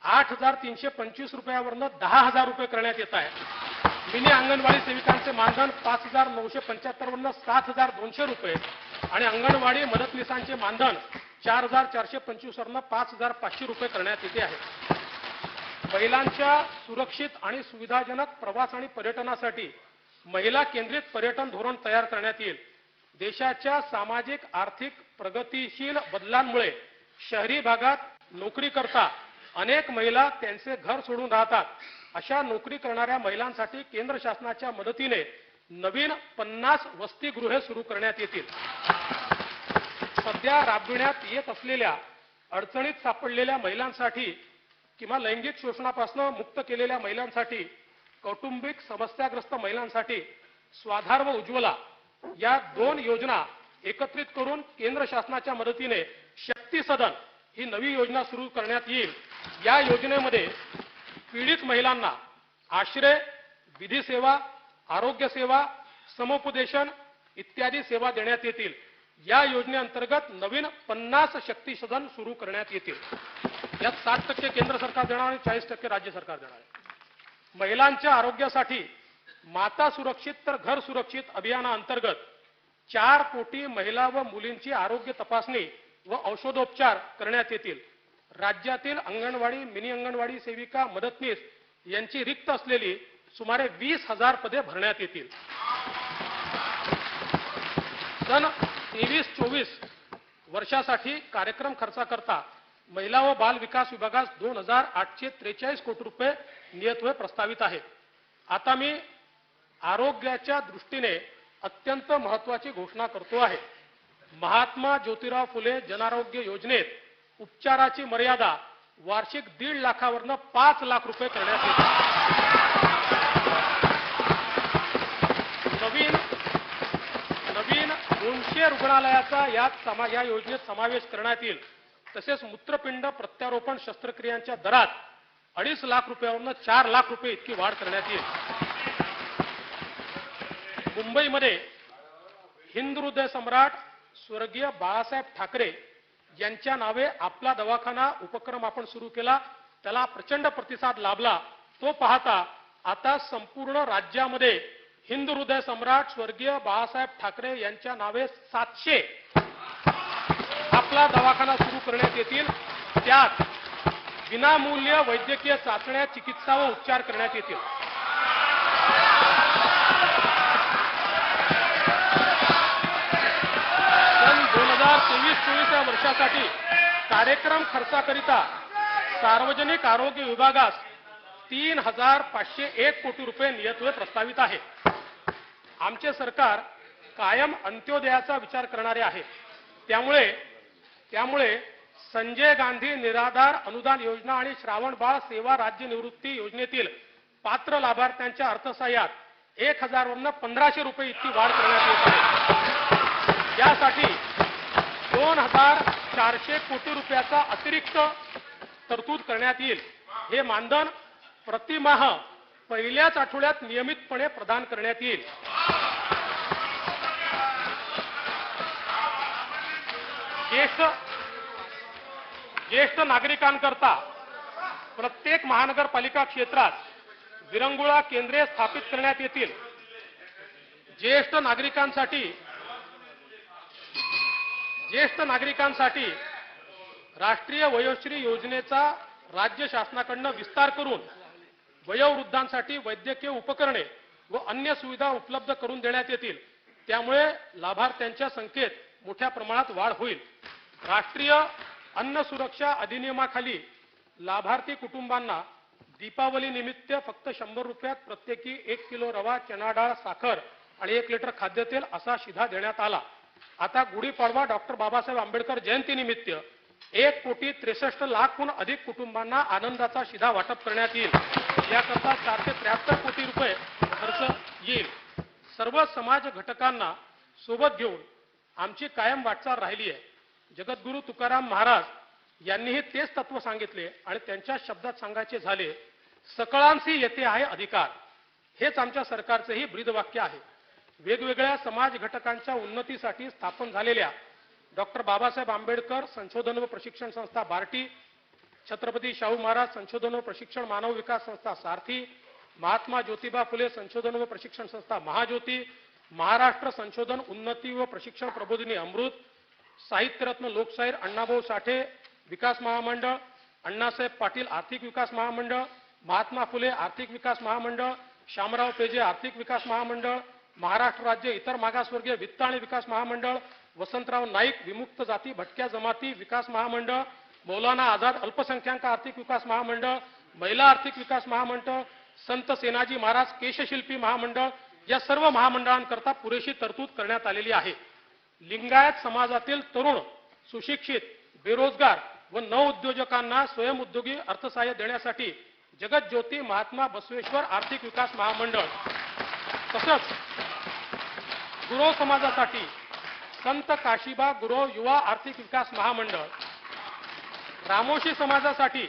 8,325 रुपयावरून 10,000 रुपये करण्यात येत आहे. मिनी अंगणवाडी सेविकांचे मानधन 5,975 वरून 7,200 रुपये आणि अंगणवाडी मदतनीसांचे मानधन 4,425 वरून 5,500 रुपये करण्यात येते आहे. महिलांच्या सुरक्षित आणि सुविधाजनक प्रवास आणि पर्यटनासाठी महिला केंद्रित पर्यटन धोरण तयार करण्यात येईल. देशाच्या सामाजिक आर्थिक प्रगतीशील बदलांमुळे शहरी भागात नोकरी करता अनेक महिला त्यांचे घर सोडून राहतात. अशा नोकरी करणाऱ्या महिलांसाठी केंद्र शासनाच्या मदतीने नवीन 50 वसतिगृहे सुरू करण्यात येतील. सध्या राबविण्यात येत असलेल्या अडचणीत सापडलेल्या महिलांसाठी किंवा लैंगिक शोषणापासून मुक्त केलेल्या महिलांसाठी, कौटुंबिक समस्याग्रस्त महिलांसाठी स्वाधार व उज्ज्वला या 2 योजना एकत्रित करून केंद्र शासनाच्या मदतीने शक्ती सदन ही नवी योजना सुरू करण्यात येईल. या योजनेमध्ये पीडित महिलांना आश्रय, विधी सेवा, आरोग्य सेवा, समुपदेशन इत्यादी सेवा देण्यात येतील. या योजनेअंतर्गत नवीन 50 शक्ती सदन सुरू करण्यात येतील. यात 60% केंद्र सरकार देणार आणि 40% राज्य सरकार देणार आहे. महिलांच्या आरोग्यासाठी माता सुरक्षित तर घर सुरक्षित अभियानाअंतर्गत 4 कोटी महिला व मुलींची आरोग्य तपासणी व औषधोपचार करण्यात येतील. राज्यातील अंगणवाडी, मिनी अंगणवाडी सेविका, मदतनीस यांची रिक्त असलेली सुमारे 20,000 पदे भरण्यात येतील. सन 23-24 वर्षासाठी कार्यक्रम खर्चाकरता महिला व बाल विकास विभागास 2,843 कोटी रुपये नियतव्यय प्रस्तावित आहे. आता मी आरोग्याच्या दृष्टीने अत्यंत महत्त्वाची घोषणा करतो आहे. महात्मा ज्योतिराव फुले जनआरोग्य योजनेत उपचाराची मर्यादा वार्षिक 1.5 लाखावरून 5 लाख रुपये करण्यात येते. नवीन 200 रुग्णालयाचा या योजनेत समावेश करण्यात येईल. तसेच मूत्रपिंड प्रत्यारोपण शस्त्रक्रियांच्या दरात 2.5 लाख रुपयावरून 4 लाख रुपये इतकी वाढ करण्यात येईल. मुंबईमध्ये हिंद हृदय सम्राट स्वर्गीय बाळासाहेब ठाकरे यांच्या नावे आपला दवाखाना उपक्रम आपण सुरू केला. त्याला प्रचंड प्रतिसाद लाभला. तो पाहता आता संपूर्ण राज्यामध्ये हिंद हृदय सम्राट स्वर्गीय बाळासाहेब ठाकरे यांच्या नावे 700 आपला दवाखाना सुरू करण्यात येतील. त्यात विनामूल्य वैद्यकीय चाचण्या, चिकित्सा व उपचार करण्यात येतील. सन 2023-24 या वर्षासाठी कार्यक्रम खर्चाकरिता सार्वजनिक आरोग्य विभागास 3,501 कोटी रुपये नियतव्यय प्रस्तावित आहे. आमचे सरकार कायम अंत्योदयाचा विचार करणारे आहे. त्यामुळे संजय गांधी निराधार अनुदान योजना आणि श्रावणबाळ सेवा राज्य निवृत्ती योजनेतील पात्र लाभार्थ्यांच्या अर्थसहाय्यात 1,000 वरून 1,500 रुपये इतकी वाढ करण्यात येत आहे. यासाठी 2,400 कोटी रुपयाचा अतिरिक्त तरतूद करण्यात येईल. हे मानधन प्रतिमाह पहिल्याच आठवड्यात नियमितपणे प्रदान करण्यात येईल. ज्येष्ठ नागरिकांकरता प्रत्येक महानगरपालिका क्षेत्रात विरंगुळा केंद्रे स्थापित करण्यात येतील. ज्येष्ठ नागरिकांसाठी राष्ट्रीय वयोश्री योजनेचा राज्य शासनाकडून विस्तार करून वयोवृद्धांसाठी वैद्यकीय उपकरणे व अन्य सुविधा उपलब्ध करून देण्यात येतील. त्यामुळे लाभार्थ्यांच्या संख्येत मोठ्या प्रमाणात वाढ होईल. राष्ट्रीय अन्न सुरक्षा अधिनियमाखाली लाभार्थी कुटुंबांना दीपावली निमित्त फक्त 100 रुपयात प्रत्येकी 1 किलो रवा, चणा डाळ, साखर आणि 1 लिटर खाद्यतेल असा शिधा देण्यात आला. आता गुढीपाडवा डॉक्टर बाबासाहेब आंबेडकर जयंतीनिमित्त 1,63,00,000हून अधिक कुटुंबांना आनंदाचा शिधा वाटप करण्यात येईल. याकरता 473 कोटी रुपये खर्च येईल. सर्व समाज घटकांना सोबत घेऊन आमची कायम वाटचाल राहिली आहे. जगद्गुरू तुकाराम महाराज यांनीही तेच तत्व सांगितले आणि त्यांच्या शब्दात सांगायचे झाले, सकळांसी येथे आहे अधिकार. हेच आमच्या सरकारचेही ब्रीदवाक्य आहे. वेगवेगळ्या समाज घटकांच्या उन्नतीसाठी स्थापन झालेल्या डॉक्टर बाबासाहेब आंबेडकर संशोधन व प्रशिक्षण संस्था बार्टी, छत्रपती शाहू महाराज संशोधन व प्रशिक्षण मानव विकास संस्था सारथी, महात्मा ज्योतिबा फुले संशोधन व प्रशिक्षण संस्था महाज्योती, महाराष्ट्र संशोधन उन्नती व प्रशिक्षण प्रबोधिनी अमृत, साहित्यरत्न लोकशाहीर अण्णाभाऊ साठे विकास महामंडळ, अण्णासाहेब पाटील आर्थिक विकास महामंडळ, महात्मा फुले आर्थिक विकास महामंडळ, शामराव पेजे आर्थिक विकास महामंडळ, महाराष्ट्र राज्य इतर मागासवर्गीय वित्त आणि विकास महामंडळ, वसंतराव नाईक विमुक्त जाती भटक्या जमाती विकास महामंडळ, मौलाना आझाद अल्पसंख्याक आर्थिक विकास महामंडळ, महिला आर्थिक विकास महामंडळ, संत सेनाजी महाराज केशशिल्पी महामंडळ या सर्व महामंडळांकरता पुरेशी तरतूद करण्यात आलेली आहे. लिंगायत समाजातील तरुण, सुशिक्षित, बेरोजगार व नवउद्योजकांना स्वयंउद्योगी अर्थसहाय्य देण्यासाठी जगज्योती महात्मा बसवेश्वर आर्थिक विकास महामंडळ, तसंच गुरव समाजासाठी संत काशीबा गुरव युवा आर्थिक विकास महामंडळ, रामोशी समाजासाठी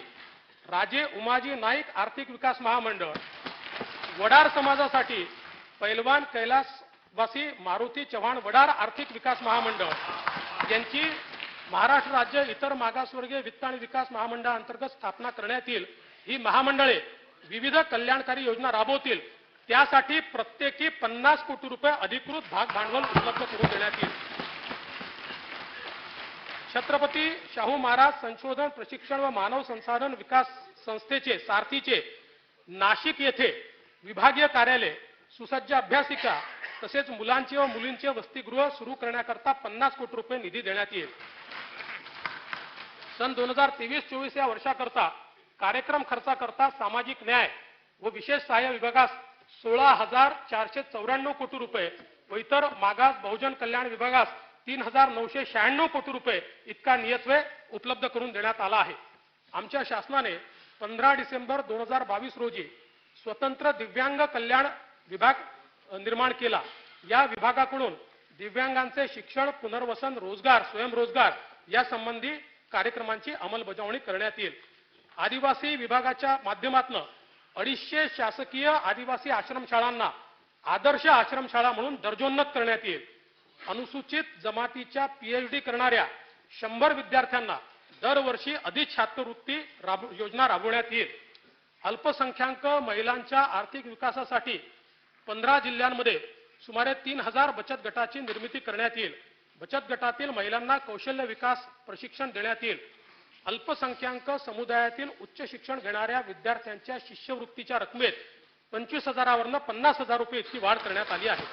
राजे उमाजी नाईक आर्थिक विकास महामंडळ, वडार समाजासाठी पैलवान कैलासवासी मारुती चव्हाण वडार आर्थिक विकास महामंडळ यांची महाराष्ट्र राज्य इतर मागासवर्गीय वित्त आणि विकास महामंडळांतर्गत स्थापना करण्यात येईल. ही महामंडळे विविध कल्याणकारी योजना राबवतील. त्यासाठी प्रत्येकी 50 कोटी रुपये अधिकृत भाग भांडवल उपलब्ध करून देण्यात येईल. छत्रपती शाहू महाराज संशोधन प्रशिक्षण व मानव संसाधन विकास संस्थेचे सारथीचे नाशिक येथे विभागीय कार्यालय, सुसज्ज अभ्यासिका तसेच मुलांचे व मुलींचे वसतिगृह सुरू करण्याकरता 50 कोटी रुपये निधी देण्यात येईल. सन 2023-24 या वर्षाकरता कार्यक्रम खर्चाकरता सामाजिक न्याय व विशेष सहाय्य विभागास 16,494 कोटी रुपये व इतर मागास बहुजन कल्याण विभागास 3,996 कोटी रुपये इतका नियतव्यय उपलब्ध करून देण्यात आला आहे. आमच्या शासनाने 15 डिसेंबर 2022 रोजी स्वतंत्र दिव्यांग कल्याण विभाग निर्माण केला. या विभागाकडून दिव्यांगांचे शिक्षण, पुनर्वसन, रोजगार, स्वयंरोजगार या संबंधी कार्यक्रमांची अंमलबजावणी करण्यात येईल. आदिवासी विभागाच्या माध्यमातून 250 शासकीय आदिवासी आश्रमशाळांना आदर्श आश्रमशाळा म्हणून दर्जोन्नत करण्यात येईल. अनुसूचित जमातीच्या पीएचडी करणाऱ्या 100 विद्यार्थ्यांना दरवर्षी अधिक छात्रवृत्ती योजना राबवण्यात येईल. अल्पसंख्याक महिलांच्या आर्थिक विकासासाठी 15 जिल्ह्यांमध्ये सुमारे 3000 बचत गटाची निर्मिती करण्यात येईल. बचत गटातील महिलांना कौशल्य विकास प्रशिक्षण देण्यात येईल. अल्पसंख्याक समुदायातील उच्च शिक्षण घेणाऱ्या विद्यार्थ्यांच्या शिष्यवृत्तीच्या रकमेत 25,000वरून 50,000 रुपये इतकी वाढ करण्यात आली आहे.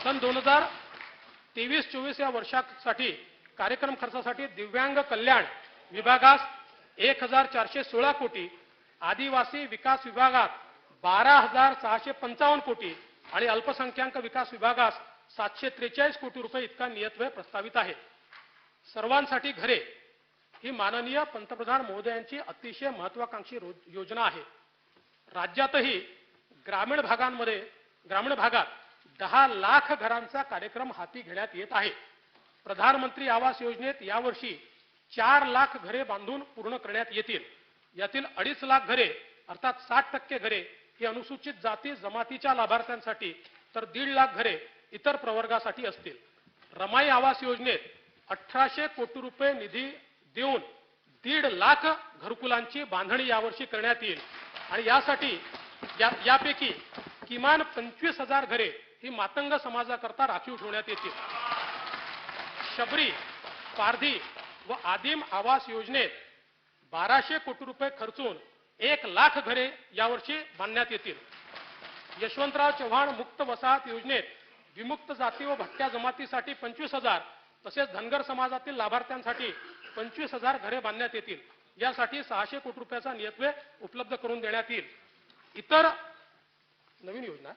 सन 2023-24 या वर्षासाठी कार्यक्रम खर्चासाठी दिव्यांग कल्याण विभागास 1,416 कोटी, आदिवासी विकास विभागात 12,655 कोटी आणि अल्पसंख्याक विकास विभागास 743 कोटी रुपये इतका नियतव्यय प्रस्तावित आहे. सर्वांसाठी घरे ही माननीय पंतप्रधान महोदयांची अतिशय महत्वाकांक्षी योजना आहे. राज्यातही ग्रामीण भागात 10 लाख घरांचा कार्यक्रम हाती घेण्यात येत आहे. प्रधानमंत्री आवास योजनेत यावर्षी 4 लाख घरे बांधून पूर्ण करण्यात येतील. यातील 2.5 लाख घरे अर्थात 60% घरे ही अनुसूचित जाती जमातीच्या लाभार्थ्यांसाठी तर 1.5 लाख घरे इतर प्रवर्गासाठी असतील. रमाई आवास योजनेत 1800 कोटी रुपये निधी देऊन 1.5 लाख घरकुलांची बांधणी यावर्षी करण्यात येईल आणि यासाठी यापैकी किमान 25,000 घरे ही मातंग समाजाकरता राखीव ठेवण्यात येतील. शबरी, पारधी व आदिम आवास योजनेत 1200 कोटी रुपये खर्चून 1 लाख घरे यावर्षी बांधण्यात येतील. यशवंतराव चव्हाण मुक्त वसाहत योजनेत विमुक्त जाती व भटक्या जमातीसाठी 25,000 तसेच धनगर समाजातील लाभार्थ्यांसाठी 25,000 घरे बांधण्यात येतील. यासाठी 600 कोटी रुपयाचा नियतव्यय उपलब्ध करून देण्यात येईल. नवीन योजना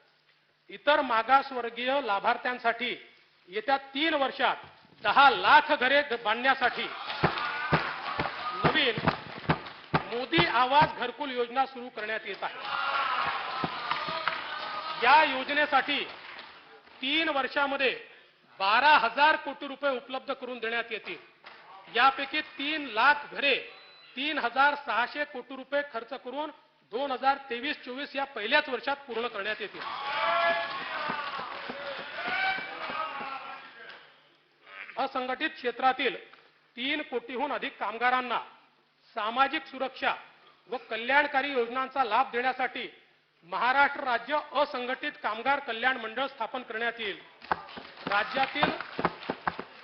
इतर मागासवर्गीय लाभार्थ्यांसाठी येत्या 3 वर्षात 10 लाख घरे बांधण्यासाठी नवीन मोदी आवास घरकुल योजना सुरू करण्यात येत आहे. या योजनेसाठी 3 वर्षामध्ये 12,000 कोटी रुपये उपलब्ध करून देण्यात येतील. यापैकी 3 लाख घरे 3,600 कोटी रुपये खर्च करून 2023-24 या पहिल्याच वर्षात पूर्ण करण्यात येतील. असंघटित क्षेत्रातील 3 कोटीहून अधिक कामगारांना सामाजिक सुरक्षा व कल्याणकारी योजनांचा लाभ देण्यासाठी महाराष्ट्र राज्य असंघटित कामगार कल्याण मंडळ स्थापन करण्यात येईल. राज्यातील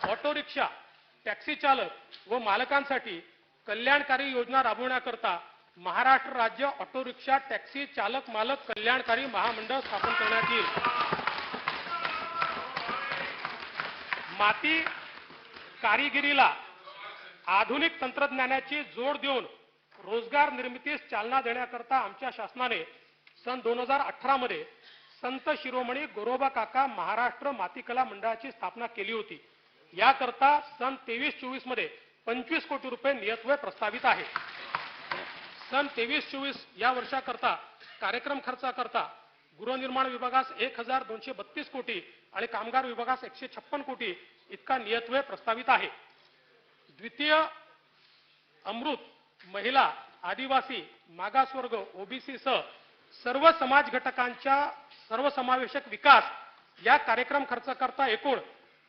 ऑटो रिक्षा, टॅक्सी चालक व मालकांसाठी कल्याणकारी योजना राबवण्याकरता महाराष्ट्र राज्य ऑटो रिक्षा टॅक्सी चालक मालक कल्याणकारी महामंडळ स्थापन करण्यात येईल. माती कारिगिरीला आधुनिक तंत्रज्ञानाची जोड देऊन रोजगार निर्मितीस चालना देण्याकरता आमच्या शासनाने सन 2018 मध्ये संत शिरोमणी गोरोबा काका महाराष्ट्र मातीकला मंडळाची स्थापना केली होती. याकरता सन 23-24 मध्ये 25 कोटी रुपये नियतव्यय प्रस्तावित आहे. सन 23-24 या वर्षाकरता कार्यक्रम खर्चाकरता गृहनिर्माण विभागास 1,232 कोटी आणि कामगार विभागास 156 कोटी इतका नियतव्यय प्रस्तावित आहे. द्वितीय अमृत महिला, आदिवासी, मागासवर्ग, ओबीसी सह सर्व समाज घटकांच्या सर्वसमावेशक विकास या कार्यक्रम खर्चाकरता एकूण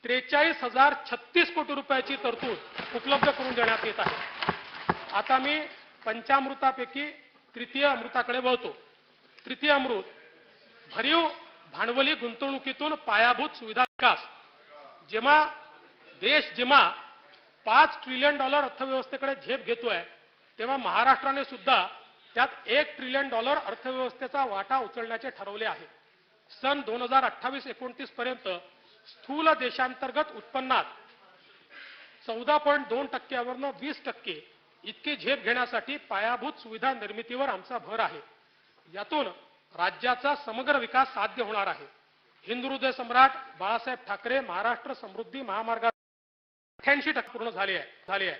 43,036 कोटी रुपयाची तरतूद उपलब्ध करून देण्यात येत आहे. आता मी पंचामृतापैकी तृतीय अमृताकडे वळतो. तृतीय अमृत भरीव भांडवली गुंतवणुकीतून पायाभूत सुविधा विकास. जेव्हा देश $5 ट्रिलियन अर्थव्यवस्थेकडे झेप घेतोय तेव्हा महाराष्ट्राने सुद्धा त्यात $1 ट्रिलियन अर्थव्यवस्थेचा वाटा उचलण्याचे ठरवले आहे. सन 2028-29 पर्यंत स्थूल देशांतर्गत उत्पन्नात 14.2%वरून 20% इतकी झेप घेण्यासाठी पायाभूत सुविधा निर्मितीवर आमचा भर आहे. यातून राज्याचा समग्र विकास साध्य होणार आहे. हिंदू हृदय सम्राट बाळासाहेब ठाकरे महाराष्ट्र समृद्धी महामार्गात 88% पूर्ण झाले आहे.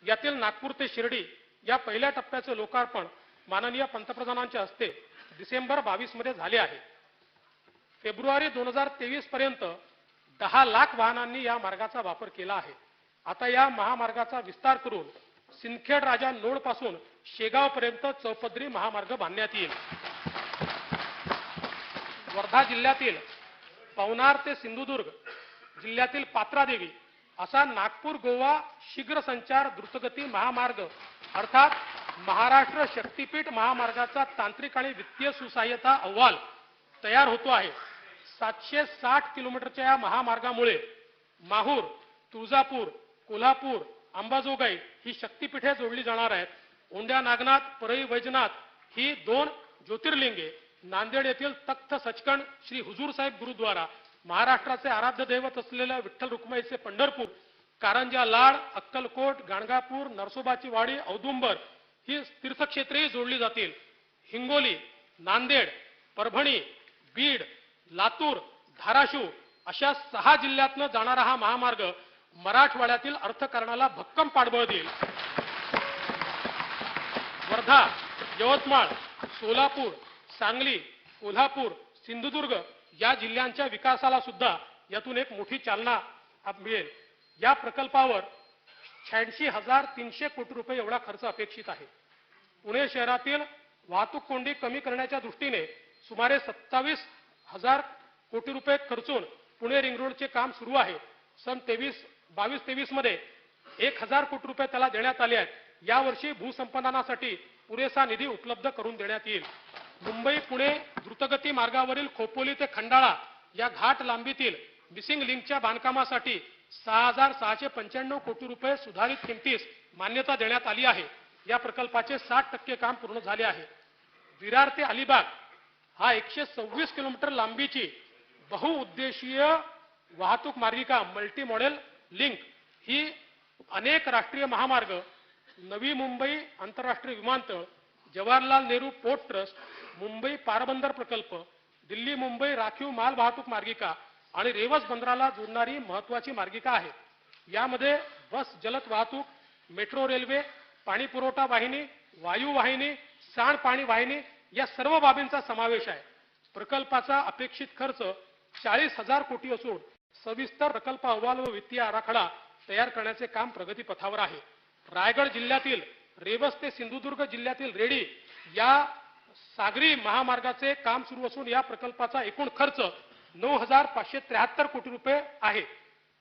यातील नागपूर ते शिर्डी या पहिल्या टप्प्याचे लोकार्पण माननीय पंतप्रधानांच्या हस्ते डिसेंबर 22 मध्ये झाले आहे. फेब्रुवारी 2023 पर्यंत 10 लाख वाहनांनी या मार्गाचा वापर केला आहे. आता या महामार्गाचा विस्तार करून सिंदखेड राजा नोड पासून शेगाव पर्यंत चौपदरी महामार्ग बांधण्यात येईल. वर्धा जिल्ह्यातील पवनार ते सिंधुदुर्ग जिल्ह्यातील पात्रादेवी असा नागपूर गोवा शीघ्र संचार द्रुतगती महामार्ग अर्थात महाराष्ट्र शक्तीपीठ महामार्गाचा तांत्रिक आणि वित्तीय सुसहाय्यता अहवाल तयार होतो आहे. 760 किलोमीटरच्या या महामार्गामुळे माहूर, तुळजापूर, कोल्हापूर, अंबाजोगाई ही शक्तीपीठे जोडली जाणार आहेत. औंढा नागनाथ, परळी वैजनाथ ही 2 ज्योतिर्लिंगे, नांदेड येथील तख्त सचखंड श्री हुजूर साहेब गुरुद्वारा, महाराष्ट्राचे आराध्य दैवत असलेल्या विठ्ठल रुक्माईचे पंढरपूर, कारंजा लाड, अक्कलकोट, गाणगापूर, नरसोबाची वाडी, औदुंबर ही तीर्थक्षेत्रेही जोडली जातील. हिंगोली, नांदेड, परभणी, बीड, लातूर, धाराशिव अशा 6 जिल्ह्यातनं जाणारा हा महामार्ग मराठवाड्यातील अर्थकारणाला भक्कम पाठबळ देईल. वर्धा, यवतमाळ, सोलापूर, सांगली, कोल्हापूर, सिंधुदुर्ग या जिल्ह्यांच्या विकासाला सुद्धा यातून एक मोठी चालना मिळेल. या प्रकल्पावर 86,300 कोटी रुपये एवढा खर्च अपेक्षित आहे. पुणे शहरातील वाहतूक कोंडी कमी करण्याच्या दृष्टीने सुमारे 27,000 कोटी रुपये खर्चून पुणे रिंग रोडचे काम सुरू आहे. सन 22-23 मध्ये 1,000 कोटी रुपये त्याला देण्यात आले आहेत. यावर्षी भूसंपादनासाठी पुरेसा निधी उपलब्ध करून देण्यात येईल. मुंबई पुणे द्रुतगती मार्गावरील खोपोली ते खंडाळा या घाट लांबीतील मिसिंग लिंकच्या बांधकामासाठी 6,695 कोटी रुपये सुधारित किमतीस मान्यता देण्यात आली आहे. या प्रकल्पाचे 60% काम पूर्ण झाले आहे. विरार ते अलिबाग हा 126 किलोमीटर लांबीची बहुउद्देशीय वाहतूक मार्गिका मल्टी मॉडेल लिंक ही अनेक राष्ट्रीय महामार्ग, नवी मुंबई आंतरराष्ट्रीय विमानतळ, जवाहरलाल नेहरू पोर्ट ट्रस्ट, मुंबई पारबंदर प्रकल्प, दिल्ली मुंबई राखीव माल वाहतूक मार्गिका आणि रेवस बंदराला जोडणारी महत्वाची मार्गिका आहे. यामध्ये बस जलद वाहतूक, मेट्रो रेल्वे, पाणी पुरवठा वाहिनी, वायू वाहिनी, सांडपाणी वाहिनी या सर्व बाबींचा समावेश आहे. प्रकल्पाचा अपेक्षित खर्च 40,000 कोटी असून सविस्तर प्रकल्प अहवाल व वित्तीय आराखडा तयार करण्याचे काम प्रगतीपथावर आहे. रायगड जिल्ह्यातील रेवस ते सिंधुदुर्ग जिल्ह्यातील रेडी या सागरी महामार्गाचे काम सुरू असून या प्रकल्पाचा एकूण खर्च 9,573 कोटी रुपये आहे.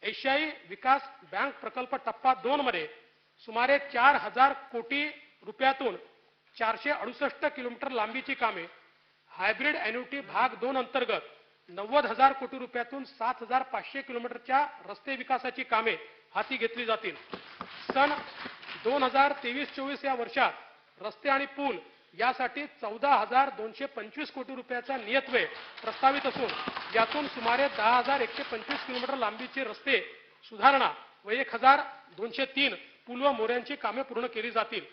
एशियाई विकास बँक प्रकल्प टप्पा 2 मध्ये सुमारे 4,000 कोटी रुपयातून 468 किलोमीटर लांबीची कामे, हायब्रिड एन्युटी भाग 2 अंतर्गत 90,000 कोटी रुपयातून 7,500 किलोमीटरच्या रस्ते विकासाची कामे हाती घेतली जातील. सन 2023-24 या वर्षात रस्ते आणि पूल यासाठी 14,225 कोटी रुपयाचा नियतव्यय प्रस्तावित असून यातून सुमारे 10,125 किलोमीटर लांबीचे रस्ते सुधारणा व 1,203 पूल व मोऱ्यांची कामे पूर्ण केली जातील.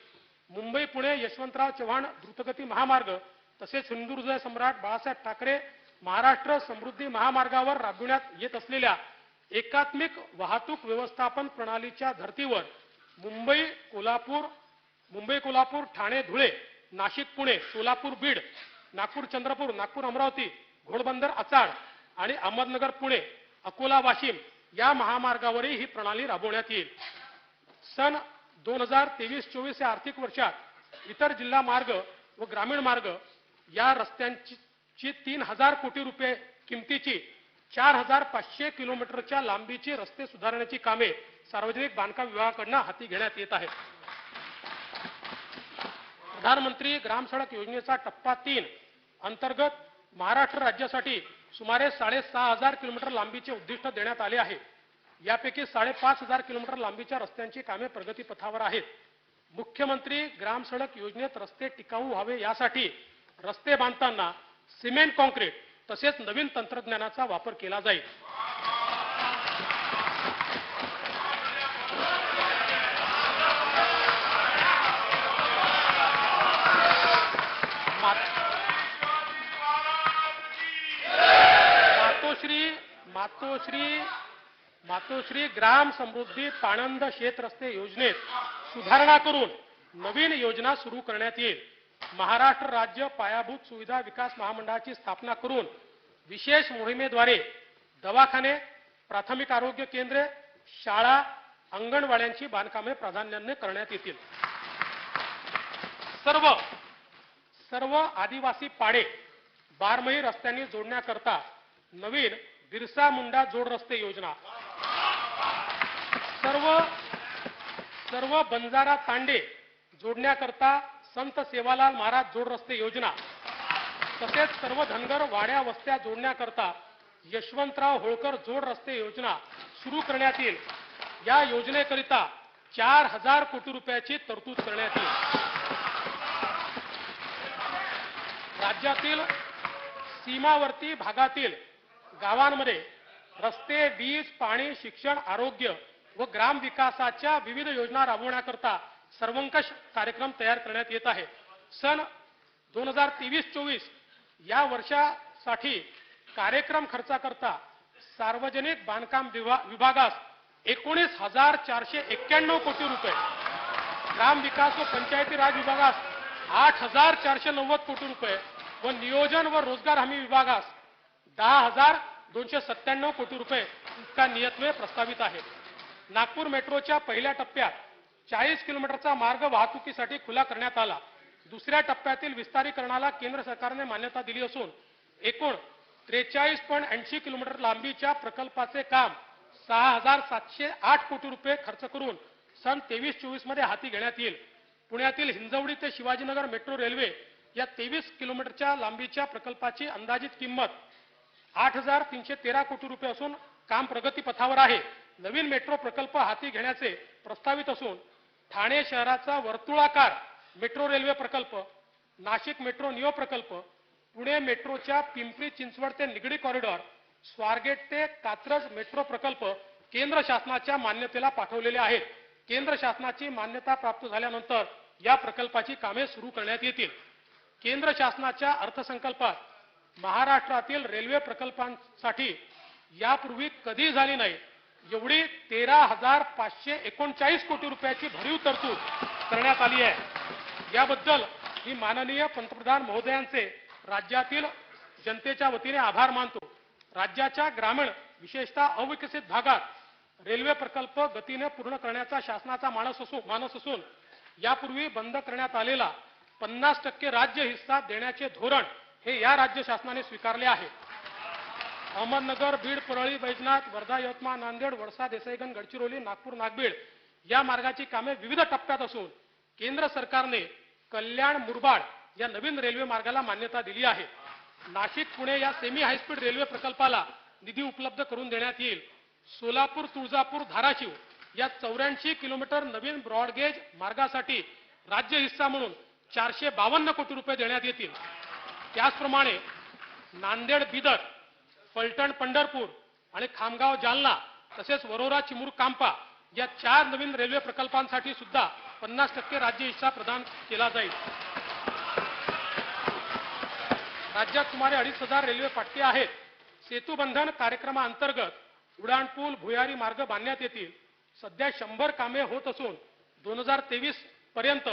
मुंबई पुणे यशवंतराव चव्हाण द्रुतगती महामार्ग तसेच हिंदुहृदय सम्राट बाळासाहेब ठाकरे महाराष्ट्र समृद्धी महामार्गावर राबविण्यात येत असलेल्या एकात्मिक वाहतूक व्यवस्थापन प्रणालीच्या धर्तीवर मुंबई कोल्हापूर, ठाणे धुळे, नाशिक पुणे, सोलापूर बीड, नागपूर चंद्रपूर, नागपूर अमरावती, घोडबंदर अचाळ आणि अहमदनगर पुणे, अकोला वाशिम या महामार्गावरही ही प्रणाली राबवण्यात येईल. सन 2023-24 या आर्थिक वर्षात इतर जिल्हा मार्ग व ग्रामीण मार्ग या रस्त्यांची 3,000 कोटी रुपये किमतीची 4,500 किलोमीटरच्या लांबीची रस्ते सुधारण्याची कामे सार्वजनिक बांधकाम विभागाकडून हाती घेण्यात येत आहेत. प्रधानमंत्री ग्राम सडक योजनेचा टप्पा 3 अंतर्गत महाराष्ट्र राज्यासाठी सुमारे 6,500 किलोमीटर लांबीचे उद्दिष्ट देण्यात आले आहे. यापैकी 5,500 किलोमीटर लांबीच्या रस्त्यांची कामे प्रगतीपथावर आहेत. मुख्यमंत्री ग्राम सडक योजनेत रस्ते टिकाऊ व्हावे यासाठी रस्ते बांधताना सिमेंट कॉन्क्रीट तसेच नवीन तंत्रज्ञानाचा वापर केला जाईल. मातोश्री ग्राम समृद्धी पाणंद शेत रस्ते योजनेत सुधारणा करून नवीन योजना सुरू करण्यात येईल. महाराष्ट्र राज्य पायाभूत सुविधा विकास महामंडळाची स्थापना करून विशेष मोहिमेद्वारे दवाखाने, प्राथमिक आरोग्य केंद्रे, शाळा, अंगणवाड्यांची बांधकामे प्राधान्याने करण्यात येतील. सर्व आदिवासी पाडे बारमही रस्त्यांनी जोडण्याकरता नवीन बिरसा मुंडा जोड रस्ते योजना, सर्व बंजारा तांडे जोडण्याकरता संत सेवालाल महाराज जोड रस्ते योजना तसेच सर्व धनगर वाड्या वस्त्या जोडण्याकरता यशवंतराव होळकर जोड रस्ते योजना सुरू करण्यात येईल। या योजनेकरिता 4000 कोटी रुपयाची तरतूद करण्यात येईल। राज्यातील सीमावर्ती भागातील गावांमध्ये रस्ते, वीज, पाणी, शिक्षण, आरोग्य व ग्राम विकासाच्या विविध योजना राबवण्याकरता सर्वंकष कार्यक्रम तयार करण्यात येत आहे। सन 2023-24 या वर्षासाठी कार्यक्रम खर्चाकरता सार्वजनिक बांधकाम विभागास 19,491 कोटी रुपये, ग्राम विकास व पंचायती राज विभागास 8,490 कोटी रुपये व नियोजन व रोजगार हमी विभागास 10,297 कोटी रुपये इतका नियतव्यय प्रस्तावित आहे। नागपूर मेट्रोच्या पहिल्या टप्प्यात 40 किलोमीटरचा मार्ग वाहतुकीसाठी खुला करण्यात आला। दुसऱ्या टप्प्यातील विस्तारीकरणाला केंद्र सरकारने मान्यता दिली असून एकूण 43.80 किलोमीटर लांबीच्या प्रकल्पाचे काम 6,708 कोटी रुपये खर्च करून सन 23-24 मध्ये हाती घेण्यात येईल। पुण्यातील हिंजवडी ते शिवाजीनगर मेट्रो रेल्वे या 23 किलोमीटरच्या लांबीच्या प्रकल्पाची अंदाजित किंमत 8,313 कोटी रुपये असून काम प्रगतीपथावर आहे। नवीन मेट्रो प्रकल्प हाती घेण्याचे प्रस्तावित असून ठाणे शहराचा वर्तुळाकार मेट्रो रेल्वे प्रकल्प, नाशिक मेट्रो नियो प्रकल्प, पुणे मेट्रोच्या पिंपरी चिंचवड ते निगडी कॉरिडॉर, स्वारगेट ते कात्रज मेट्रो प्रकल्प केंद्र शासनाच्या मान्यतेला पाठवलेले आहेत। केंद्र शासनाची मान्यता प्राप्त झाल्यानंतर या प्रकल्पाची कामे सुरू करण्यात येतील। केंद्र शासनाच्या अर्थसंकल्पात महाराष्ट्रातील रेल्वे प्रकल्पांसाठी यापूर्वी कधी झाली नाही एवढी 13,539 कोटी रुपयाची भरीव तरतूद करण्यात आली आहे। याबद्दल मी माननीय पंतप्रधान महोदयांचे राज्यातील जनतेच्या वतीने आभार मानतो। राज्याच्या ग्रामीण विशेषतः अविकसित भागात रेल्वे प्रकल्प गतीने पूर्ण करण्याचा शासनाचा मानस असून यापूर्वी बंद करण्यात आलेला 50% राज्य हिस्सा देण्याचे धोरण हे या राज्य शासनाने स्वीकारले आहे। अहमदनगर, बीड, परळी, बैजनाथ, वर्धा, यवतमाळ, नांदेड, वडसा, देसाईगंज, गडचिरोली, नागपूर, नागबीड या मार्गाची कामे विविध टप्प्यात असून केंद्र सरकारने कल्याण मुरबाड या नवीन रेल्वे मार्गाला मान्यता दिली आहे। नाशिक पुणे या सेमी हायस्पीड रेल्वे प्रकल्पाला निधी उपलब्ध करून देण्यात येईल। सोलापूर, तुळजापूर, धाराशिव या 84 किलोमीटर नवीन ब्रॉडगेज मार्गासाठी राज्य हिस्सा म्हणून 452 कोटी रुपये देण्यात येतील। त्याचप्रमाणे नांदेड, बिदर, फलटण, पंढरपूर आणि खामगाव, जालना तसेच वरोरा, चिमूर, कांपा या 4 नवीन रेल्वे प्रकल्पांसाठी सुद्धा 50% राज्य हिस्सा प्रदान केला जाईल। राज्यात सुमारे 2,500 रेल्वे पाटके आहेत। सेतुबंधन कार्यक्रमाअंतर्गत उड्डाणपूल, भुयारी मार्ग बांधण्यात येतील। सध्या 100 कामे होत असून 2023 पर्यंत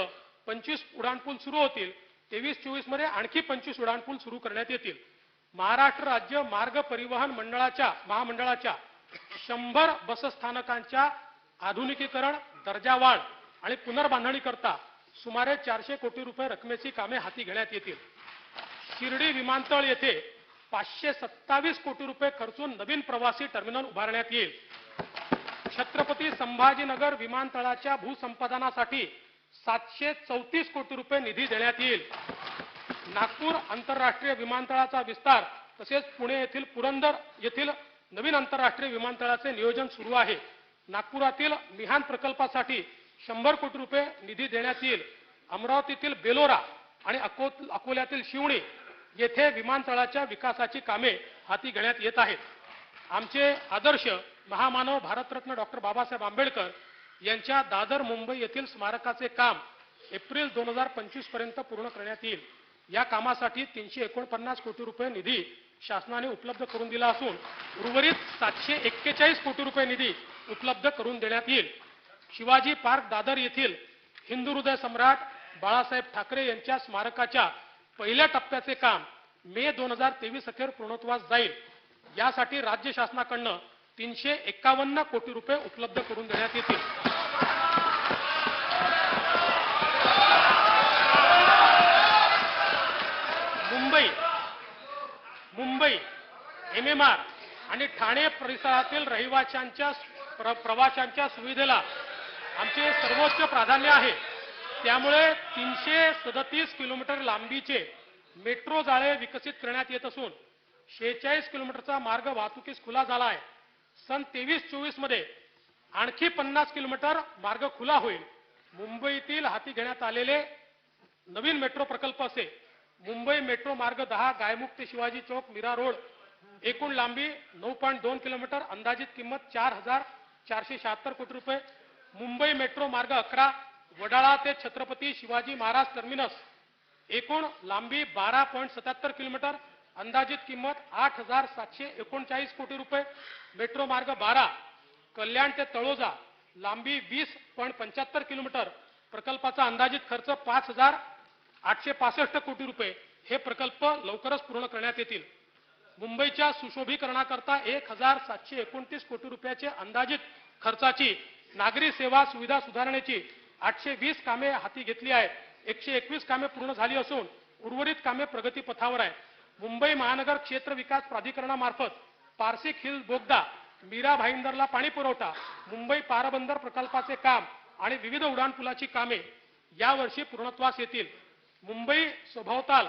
25 उड्डाणपूल सुरू होतील। 23-24 मध्ये आणखी 25 उड्डाणपूल सुरू करण्यात येतील। महाराष्ट्र राज्य मार्ग परिवहन महामंडळाच्या 100 बसस्थानकांच्या आधुनिकीकरण, दर्जावाढ आणि पुनर्बांधणी करता सुमारे 400 कोटी रुपये रकमेची कामे हाती घेण्यात येतील। शिर्डी विमानतळ येथे 527 कोटी रुपये खर्चून नवीन प्रवासी टर्मिनल उभारण्यात येईल। छत्रपती संभाजीनगर विमानतळाच्या भूसंपादनासाठी 734 कोटी रुपये निधी देण्यात येईल। नागपूर आंतरराष्ट्रीय विमानतळाचा विस्तार तसेच पुणे येथील पुरंदर येथील नवीन आंतरराष्ट्रीय विमानतळाचे नियोजन सुरू आहे। नागपुरातील मिहान प्रकल्पासाठी 100 कोटी रुपये निधी देण्यात येईल। अमरावतीतील बेलोरा आणि अकोल्यातील शिवणी येथे विमानतळाच्या विकासाची कामे हाती घेण्यात येत आहेत। आमचे आदर्श महामानव भारतरत्न डॉक्टर बाबासाहेब आंबेडकर यांच्या दादर मुंबई येथील स्मारकाचे काम एप्रिल 2025 पर्यंत पूर्ण करण्यात येईल। या कामासाठी 349 कोटी रुपये निधी शासनाने उपलब्ध करून दिला असून उर्वरित 741 कोटी रुपये निधी उपलब्ध करून देण्यात येईल। शिवाजी पार्क दादर येथील हिंदू हृदय सम्राट बाळासाहेब ठाकरे यांच्या स्मारकाच्या पहिल्या टप्प्याचे काम मे 2023 अखेर पूर्णत्वास जाईल। यासाठी राज्य शासनाकडून 351 कोटी रुपये उपलब्ध करून देण्यात येतील। मुंबई MMR आणि ठाणे परिसरातील रहिवाशांच्या प्रवाशांच्या सुविधेला आमचे सर्वोच्च प्राधान्य आहे। त्यामुळे 337 किलोमीटर लांबीचे मेट्रो जाळे विकसित करण्यात येत असून 46 किलोमीटरचा मार्ग वाहतुकीस खुला झाला आहे. सन 23-24 मध्ये आणखी 50 किलोमीटर मार्ग खुला होईल. मुंबईतील हाती घेण्यात आलेले नवीन मेट्रो प्रकल्प असे मुंबई मेट्रो मार्ग 10 गायमुख ते शिवाजी चौक मीरा रोड, एकूण लांबी 9.2 किलोमीटर, अंदाजित किंमत 4,476 कोटी रुपये. मुंबई मेट्रो मार्ग 11 वडाळा ते छत्रपती शिवाजी महाराज टर्मिनस, एकूण लांबी 12.77 किलोमीटर, अंदाजित किंमत 8,739 कोटी रुपये. मेट्रो मार्ग 12 कल्याण ते तळोजा, लांबी 20.75 किलोमीटर, प्रकल्पाचा अंदाजित खर्च 5,865 कोटी रुपये. हे प्रकल्प लवकरच पूर्ण करण्यात येतील. मुंबईच्या सुशोभीकरणाकरता 1,729 कोटी रुपयाचे अंदाजित खर्चाची नागरी सेवा सुविधा सुधारण्याची 820 कामे हाती घेतली आहेत. 121 कामे पूर्ण झाली असून उर्वरित कामे प्रगतीपथावर आहेत. मुंबई महानगर क्षेत्र विकास प्राधिकरणामार्फत पारसिक हिल बोगदा, मीरा भाईंदरला पाणी पुरवठा, मुंबई पारबंदर प्रकल्पाचे काम आणि विविध उड्डाणपुलाची कामे यावर्षी पूर्णत्वास येतील. मुंबई सभोवताल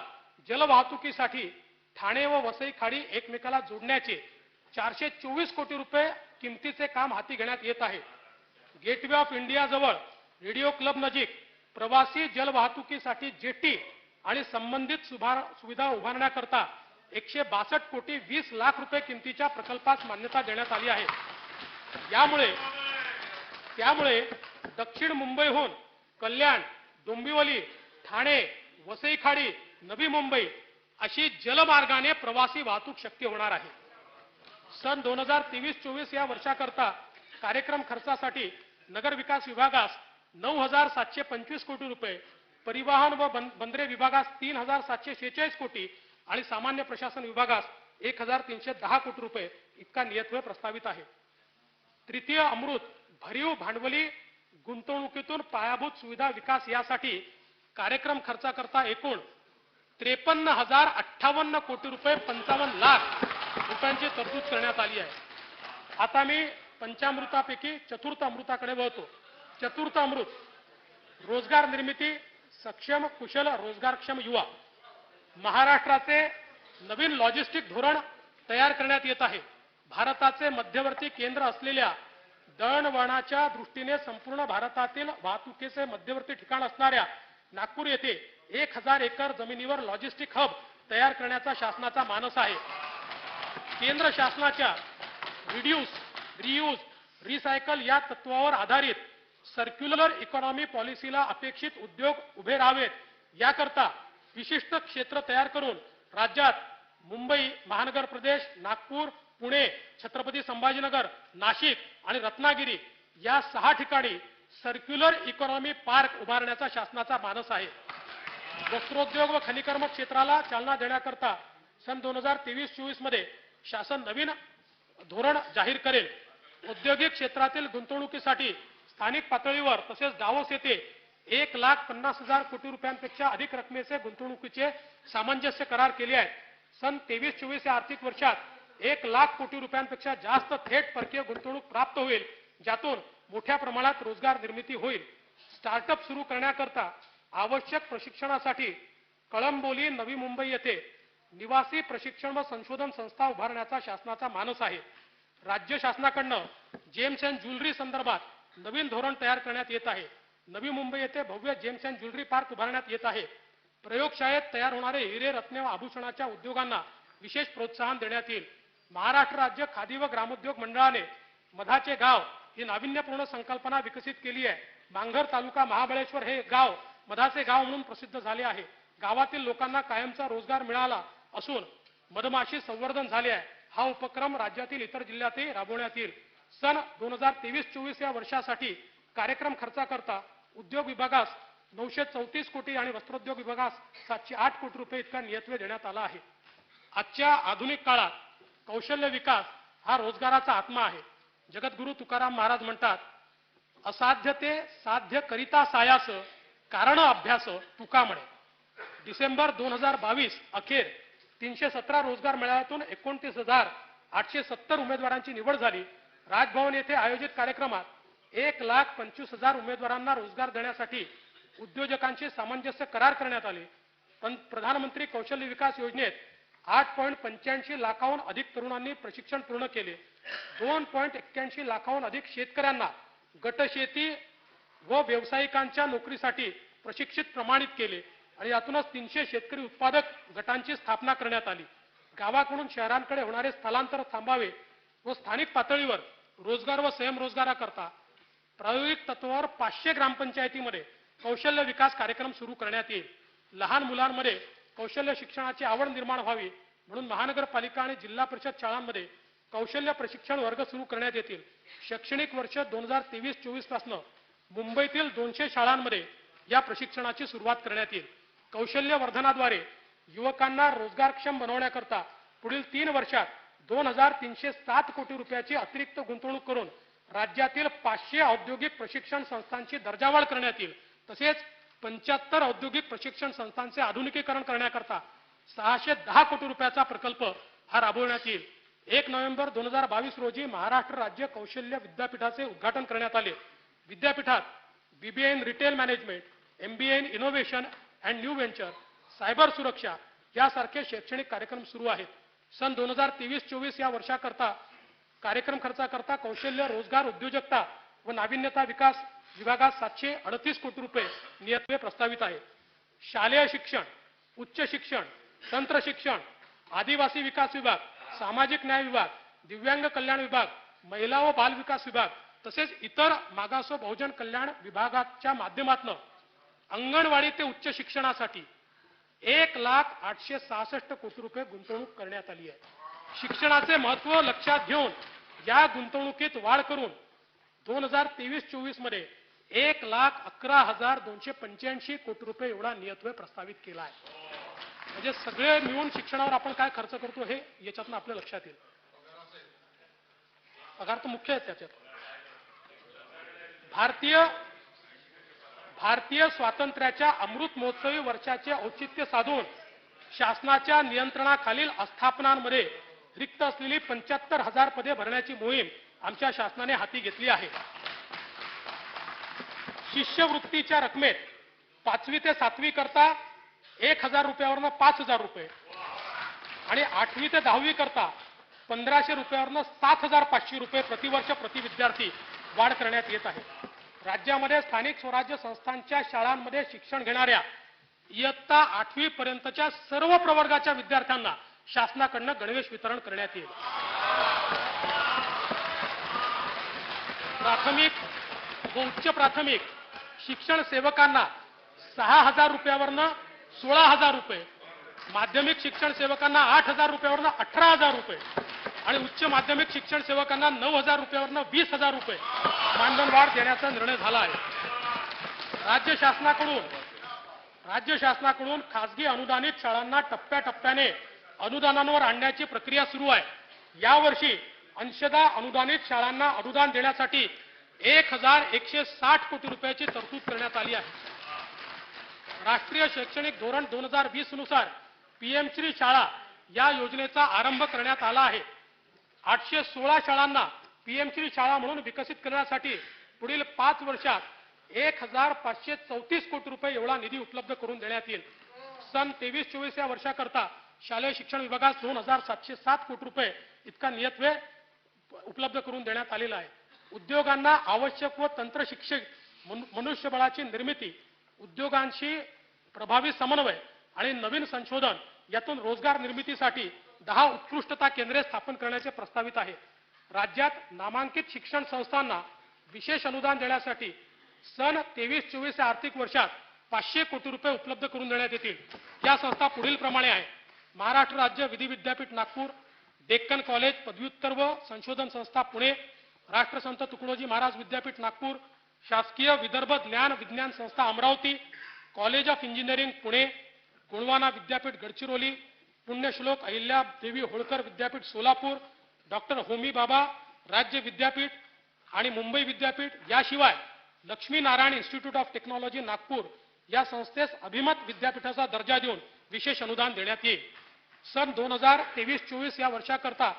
जलवाहतुकीसाठी ठाणे व वसई खाडी एकमेकाला जोडण्याचे 424 कोटी रुपये किमतीचे काम हाती घेण्यात येत आहे. गेटवे ऑफ इंडिया जवळ रेडिओ क्लब नजीक प्रवासी जलवाहतुकीसाठी जेटी आणि संबंधित सुविधा उभारण्याकरता 162 कोटी 20 लाख रुपये किमतीच्या प्रकल्पास मान्यता देण्यात आली आहे. त्यामुळे दक्षिण मुंबईहून कल्याण, डोंबिवली, ठाणे, वसई खाडी, नवी मुंबई अशी जलमार्गाने प्रवासी वाहतूक शक्य होणार आहे. सन 2023-24 या वर्षाकरता कार्यक्रम खर्चासाठी नगर विकास विभागास 9,725 कोटी रुपये, परिवहन व बंदरे विभागास 3,746 कोटी आणि सामान्य प्रशासन विभागास 1,310 कोटी रुपये इतका नियतव्यय प्रस्तावित आहे. तृतीय अमृत भरीव भांडवली गुंतवणुकीतून पायाभूत सुविधा विकास यासाठी कार्यक्रम खर्चाकरता एकूण 53,058 कोटी रुपये 55 लाख रुपयांची तरतूद करण्यात आली आहे. आता मी पंचामृतापैकी चतुर्थ अमृताकडे वळतो. चतुर्थ अमृत रोजगार निर्मिती, सक्षम कुशल रोजगारक्षम युवा. महाराष्ट्राचे नवीन लॉजिस्टिक धोरण तयार करण्यात येत आहे. भारताचे मध्यवर्ती केंद्र असलेल्या दळणवळणाच्या दृष्टीने संपूर्ण भारतातील वाहतुकीचे मध्यवर्ती ठिकाण असणाऱ्या नागपूर येथे 1,000 एकर जमिनीवर लॉजिस्टिक हब तयार करण्याचा शासनाचा मानस आहे. केंद्र शासनाच्या रिड्यूस, रियूज, रिसायकल या तत्वावर आधारित सर्क्युलर इकॉनॉमी पॉलिसीला अपेक्षित उद्योग उभे राहावेत याकरता विशिष्ट क्षेत्र तयार करून राज्यात मुंबई महानगर प्रदेश, नागपूर, पुणे, छत्रपती संभाजीनगर, नाशिक आणि रत्नागिरी या 6 ठिकाणी सर्क्युलर इकॉनॉमी पार्क उभारण्याचा शासनाचा मानस आहे. वस्त्रोद्योग व खनिकर्म क्षेत्राला चालना देण्याकरता सन 2023-24 मध्ये शासन नवीन धोरण जाहीर करेल. औद्योगिक क्षेत्रातील गुंतवणुकीसाठी स्थानिक पातळीवर तसेच डावोस येथे 1,50,000 कोटी रुपयांपेक्षा अधिक रकमेचे गुंतवणुकीचे सामंजस्य करार केले आहेत. सन 23-24 या आर्थिक वर्षात 1,00,000 कोटी रुपयांपेक्षा जास्त थेट परकीय गुंतवणूक प्राप्त होईल, ज्यातून मोठ्या प्रमाणात रोजगार निर्मिती होईल. स्टार्टअप सुरू करण्याकरता आवश्यक प्रशिक्षणासाठी कळंबोली, नवी मुंबई येथे निवासी प्रशिक्षण व संशोधन संस्था उभारण्याचा शासनाचा मानस आहे. राज्य शासनाकडून जेम्स अँड ज्वेलरी संदर्भात नवीन धोरण तयार करण्यात येत आहे. नवी मुंबई येथे भव्य जेम्स अँड ज्वेलरी पार्क उभारण्यात येत आहे. प्रयोगशाळेत तयार होणारे हिरे, रत्ने व आभूषणाच्या उद्योगांना विशेष प्रोत्साहन देण्यात येईल. महाराष्ट्र राज्य खादी व ग्रामोद्योग मंडळाने मधाचे गाव ही नाविन्यपूर्ण संकल्पना विकसित केली आहे. मांघर तालुका महाबळेश्वर हे गाव मधाचे गाव म्हणून प्रसिद्ध झाले आहे. गावातील लोकांना कायमचा रोजगार मिळाला असून मधमाशी संवर्धन झाले आहे. हा उपक्रम राज्यातील इतर जिल्ह्यातही राबवण्यात येईल. सन 2023-24 या वर्षासाठी कार्यक्रम खर्चाकरता उद्योग विभागास 934 कोटी आणि वस्त्रोद्योग विभागास 708 कोटी रुपये इतका नियतव्यय देण्यात आला आहे. आजच्या आधुनिक काळात कौशल्य विकास हा रोजगाराचा आत्मा आहे. जगद्गुरू तुकाराम महाराज म्हणतात, असाध्य ते साध्य करिता सायास, कारण अभ्यास तुका म्हणे. डिसेंबर 2022 अखेर 317 रोजगार मेळाव्यातून 29,870 उमेदवारांची निवड झाली. राजभवन येथे आयोजित कार्यक्रमात 1,25,000 उमेदवारांना रोजगार देण्यासाठी उद्योजकांशी सामंजस्य करार करण्यात आले. प्रधानमंत्री कौशल्य विकास योजनेत 8.85 लाखाहून अधिक तरुणांनी प्रशिक्षण पूर्ण केले. 2.81 लाखाहून अधिक शेतकऱ्यांना गटशेती व व्यावसायिकांच्या नोकरीसाठी प्रशिक्षित प्रमाणित केले आणि यातूनच 300 शेतकरी उत्पादक गटांची स्थापना करण्यात आली. गावाकडून शहरांकडे होणारे स्थलांतर थांबावे व स्थानिक पातळीवर रोजगार व स्वयंरोजगाराकरता प्रायोगिक तत्वावर 500 ग्रामपंचायतीमध्ये कौशल्य विकास कार्यक्रम सुरू करण्यात येईल. लहान मुलांमध्ये कौशल्य शिक्षणाची आवड निर्माण व्हावी म्हणून महानगरपालिका आणि जिल्हा परिषद शाळांमध्ये कौशल्य प्रशिक्षण वर्ग सुरू करण्यात येतील. शैक्षणिक वर्ष 2023-24 पासून मुंबईतील 200 शाळांमध्ये या प्रशिक्षणाची सुरुवात करण्यात येईल. कौशल्य वर्धनाद्वारे युवकांना रोजगारक्षम बनवण्याकरता पुढील 3 वर्षात 2,307 कोटी रुपयाची अतिरिक्त गुंतवणूक करून राज्यातील 500 औद्योगिक प्रशिक्षण संस्थांची दर्जावाढ करण्यात येईल. तसेच 75 औद्योगिक प्रशिक्षण संस्थांचे आधुनिकीकरण करण्याकरता 610 कोटी रुपयाचा प्रकल्प हा राबवण्यात येईल. 1 नोव्हेंबर 2022 रोजी महाराष्ट्र राज्य कौशल्य विद्यापीठाचे उद्घाटन करण्यात आले. विद्यापीठात BBA in retail management, MBA in innovation and new venture, cyber सुरक्षा यासारखे शैक्षणिक कार्यक्रम सुरू आहेत. सन 2023-24 या वर्षाकरता कार्यक्रम खर्चाकरता कौशल्य रोजगार उद्योजकता व नाविन्यता विकास विभागात 738 कोटी रुपये नियतव्यय प्रस्तावित आहे. शालेय शिक्षण, उच्च शिक्षण, तंत्र शिक्षण, आदिवासी विकास विभाग, सामाजिक न्याय विभाग, दिव्यांग कल्याण विभाग, महिला व बाल विकास विभाग तसेच इतर मागास व बहुजन कल्याण विभागाच्या माध्यमातून अंगणवाडी ते उच्च शिक्षणासाठी 1,0866 कोटी रुपये गुंतवणूक करण्यात आली आहे. शिक्षणाचे महत्त्व लक्षात घेऊन या गुंतवणुकीत वाढ करून 2023-24 मध्ये 1,11,285 कोटी रुपये एवढा नियतव्यय प्रस्तावित केला आहे. म्हणजे सगळे मिळून शिक्षणावर आपण काय खर्च करतो हे याच्यातून आपल्या लक्षात येईल. पगार तर मुख्य आहे त्याच्यात. भारतीय स्वातंत्र्याच्या अमृत महोत्सवी वर्षाचे औचित्य साधून शासनाच्या नियंत्रणाखालील आस्थापनांमध्ये रिक्त असलेली 75,000 पदे भरण्याची मोहीम आमच्या शासनाने हाती घेतली आहे. शिष्यवृत्तीच्या रकमेत 5वी ते 7वी करता 1,000 रुपयावरनं 5,000 रुपये आणि 8वी ते 10वी करता 1,500 रुपयावरनं 7,500 रुपये प्रतिवर्ष प्रति विद्यार्थी वाढ करण्यात येत आहे. राज्यामध्ये स्थानिक स्वराज्य संस्थांच्या शाळांमध्ये शिक्षण घेणाऱ्या इयत्ता 8वी पर्यंतच्या सर्व प्रवर्गाच्या विद्यार्थ्यांना शासनाकडून गणवेश वितरण करण्यात येईल. प्राथमिक व उच्च प्राथमिक शिक्षण सेवकांना 6,000 रुपयावरनं 16,000 रुपये, माध्यमिक शिक्षण सेवकांना 8,000 रुपयावरनं 18,000 रुपये आणि उच्च माध्यमिक शिक्षण सेवकांना 9,000 रुपयावरनं 20,000 रुपये मानधन वाढ देण्याचा निर्णय झाला आहे. राज्य शासनाकडून खासगी अनुदानित शाळांना टप्प्याटप्प्याने अनुदानांवर आणण्याची प्रक्रिया सुरू आहे. यावर्षी अंशतः अनुदानित शाळांना अनुदान देण्यासाठी 1,160 कोटी रुपयाची तरतूद करण्यात आली आहे. राष्ट्रीय शैक्षणिक धोरण 2020 नुसार पीएम श्री शाळा या योजनेचा आरंभ करण्यात आला आहे. 816 शाळांना पीएम श्री शाळा म्हणून विकसित करण्यासाठी पुढील 5 वर्षात 1,534 कोटी रुपये एवढा निधी उपलब्ध करून देण्यात येईल. सन 23-24 या वर्षाकरता शालेय शिक्षण विभागास 2,707 कोटी रुपये इतका नियतव्यय उपलब्ध करून देण्यात आलेला आहे. उद्योगांना आवश्यक व तंत्र शिक्षक मनुष्यबळाची निर्मिती, उद्योगांशी प्रभावी समन्वय आणि नवीन संशोधन यातून रोजगार निर्मितीसाठी 10 उत्कृष्टता केंद्रे स्थापन करण्याचे प्रस्तावित आहे. राज्यात नामांकित शिक्षण संस्थांना विशेष अनुदान देण्यासाठी सन 23-24 या आर्थिक वर्षात 500 कोटी रुपये उपलब्ध करून देण्यात येतील. या संस्था पुढील प्रमाणे आहेत. महाराष्ट्र राज्य विधी विद्यापीठ नागपूर, डेक्कन कॉलेज पदव्युत्तर व संशोधन संस्था पुणे, राष्ट्रसंत तुकडोजी महाराज विद्यापीठ नागपूर, शासकीय Vidarbha Dnyan Vidnyan Sanstha Amravati, college of engineering Pune, Gondwana Vidyapeeth Gadchiroli, पुण्यश्लोक अहिल्या देवी होळकर विद्यापीठ सोलापूर, डॉक्टर होमी बाबा राज्य विद्यापीठ आणि मुंबई विद्यापीठ याशिवाय Lakshmi Narayan institute of technology Nagpur या संस्थेस अभिमत विद्यापीठाचा दर्जा देऊन विशेष अनुदान देण्यात येईल. सन 2023-24 या वर्षाकरता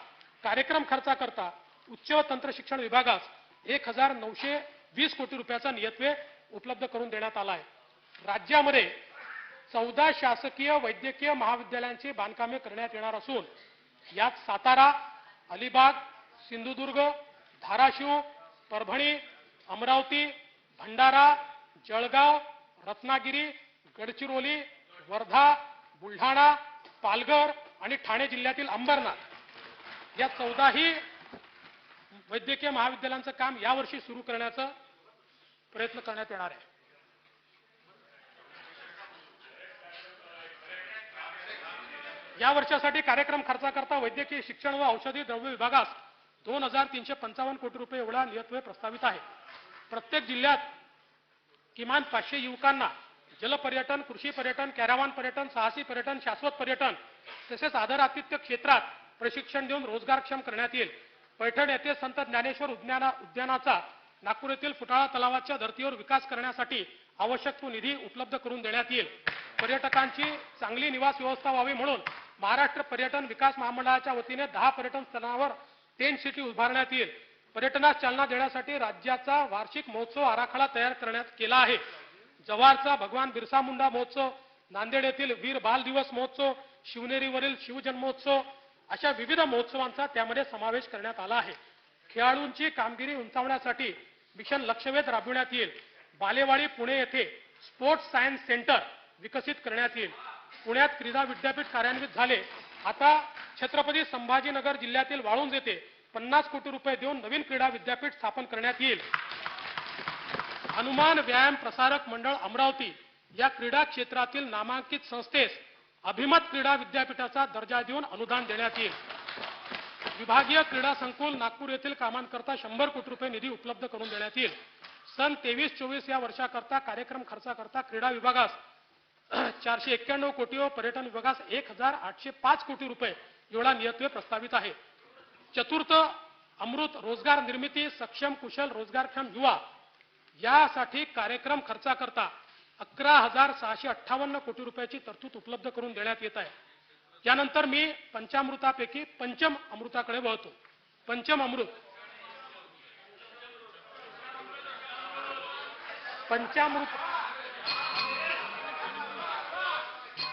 कार्यक्रम खर्चाकरता उच्च व तंत्र शिक्षण विभागास 1,920 कोटी रुपयाचा नियतव्यय उपलब्ध करून देण्यात आला आहे. राज्यामध्ये 14 शासकीय वैद्यकीय महाविद्यालयांची बांधकामे करण्यात येणार असून यात सातारा, अलिबाग, सिंधुदुर्ग, धाराशिव, परभणी, अमरावती, भंडारा, जळगाव, रत्नागिरी, गडचिरोली, वर्धा, बुलढाणा, पालघर आणि ठाणे जिल्ह्यातील अंबरनाथ या 14ही वैद्यकीय महाविद्यालयांचं काम यावर्षी सुरू करण्याचा प्रयत्न करण्यात येणार आहे. या वर्षासाठी कार्यक्रम खर्चाकरता वैद्यकीय शिक्षण व औषधी द्रव्य विभागास 2,355 कोटी रुपये एवढा नियतव्यय प्रस्तावित आहे. प्रत्येक जिल्ह्यात किमान 500 युवकांना जलपर्यटन, कृषी पर्यटन, कॅरावान पर्यटन, साहसी पर्यटन, शाश्वत पर्यटन तसेच आदर आतिथ्य क्षेत्रात प्रशिक्षण देऊन रोजगारक्षम करण्यात येईल. पैठण येथे संत ज्ञानेश्वर उद्यानाचा नागपूर येथील फुटाळा तलावाच्या धर्तीवर विकास करण्यासाठी आवश्यक तो निधी उपलब्ध करून देण्यात येईल. पर्यटकांची चांगली निवास व्यवस्था व्हावी म्हणून महाराष्ट्र पर्यटन विकास महामंडळाच्या वतीने 10 पर्यटन स्थळांवर टेंट सिटी उभारण्यात येईल. पर्यटनास चालना देण्यासाठी राज्याचा वार्षिक महोत्सव आराखडा तयार करण्यात केला आहे. जव्हारचा भगवान बिरसा मुंडा महोत्सव, नांदेड येथील वीर बाल दिवस महोत्सव, शिवनेरीवरील शिवजन्मोत्सव अशा विविध महोत्सवांचा त्यामध्ये समावेश करण्यात आला आहे. खेळाडूंची कामगिरी उंचावण्यासाठी मिशन लक्षवेध राबविण्यात येईल. बालेवाडी पुणे येथे स्पोर्ट्स सायन्स सेंटर विकसित करण्यात येईल. पुण्यात क्रीडा विद्यापीठ कार्यान्वित झाले. आता छत्रपती संभाजीनगर जिल्ह्यातील वाळुंज येथे 50 कोटी रुपये देऊन नवीन क्रीडा विद्यापीठ स्थापन करण्यात येईल. हनुमान व्यायाम प्रसारक मंडळ अमरावती या क्रीडा क्षेत्रातील नामांकित संस्थेस अभिमत क्रीडा विद्यापीठाचा दर्जा देऊन अनुदान देण्यात येईल. विभागीय क्रीडा संकुल नागपूर येथील कामांकरता 100 कोटी रुपये निधी उपलब्ध करून देण्यात येईल. सन 23-24 या वर्षाकरता कार्यक्रम खर्चाकरता क्रीडा विभागास 491 कोटी व पर्यटन विभागास 1,805 कोटी रुपये एवढा नियतव्यय प्रस्तावित आहे. चतुर्थ अमृत रोजगार निर्मिती सक्षम कुशल रोजगारक्षम युवा यासाठी कार्यक्रम खर्चाकरता 11,658 कोटी रुपयाची तरतूद उपलब्ध करून देण्यात येत आहे. यानंतर मी पंचामृतापैकी पंचम अमृताकडे वळतो. पंचम अमृत पंचामृत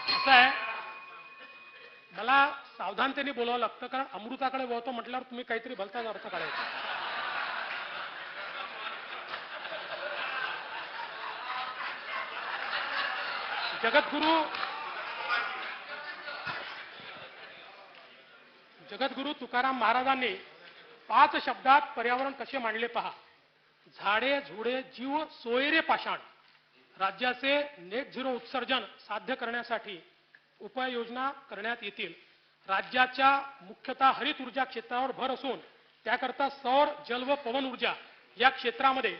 असं आहे, मला सावधानतेने बोलावं लागतं कारण अमृताकडे वळतो म्हटल्यावर तुम्ही काहीतरी भलताच अर्थ काढायचा. जगद्गुरु तुकाराम महाराजांनी 5 शब्दात पर्यावरण कसे मांडले पहा. झाडे झुडे जीव सोयरे पाषाण. राज्याचे नेट झिरो उत्सर्जन साध्य करण्यासाठी उपाययोजना करण्यात येतील. राज्याच्या मुख्यतः हरित ऊर्जा क्षेत्रावर भर असून त्याकरता सौर जल व पवन ऊर्जा या क्षेत्रामध्ये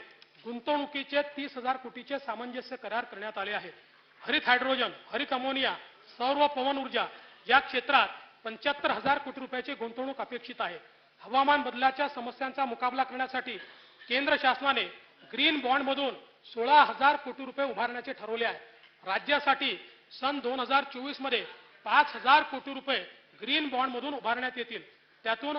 गुंतवणुकीचे 30,000 कोटीचे सामंजस्य करार करण्यात आले आहेत. हरित हायड्रोजन, हरित अमोनिया, सौर व पवन ऊर्जा या क्षेत्रात 75,000 कोटी रुपयाची गुंतवणूक अपेक्षित आहे. हवामान बदलाच्या समस्यांचा मुकाबला करण्यासाठी केंद्र शासनाने ग्रीन बॉन्डमधून 16,000 कोटी रुपये उभारण्याचे ठरवले आहे. राज्यासाठी सन 2024 मध्ये 5,000 कोटी रुपये ग्रीन बॉन्डमधून उभारण्यात येतील. त्यातून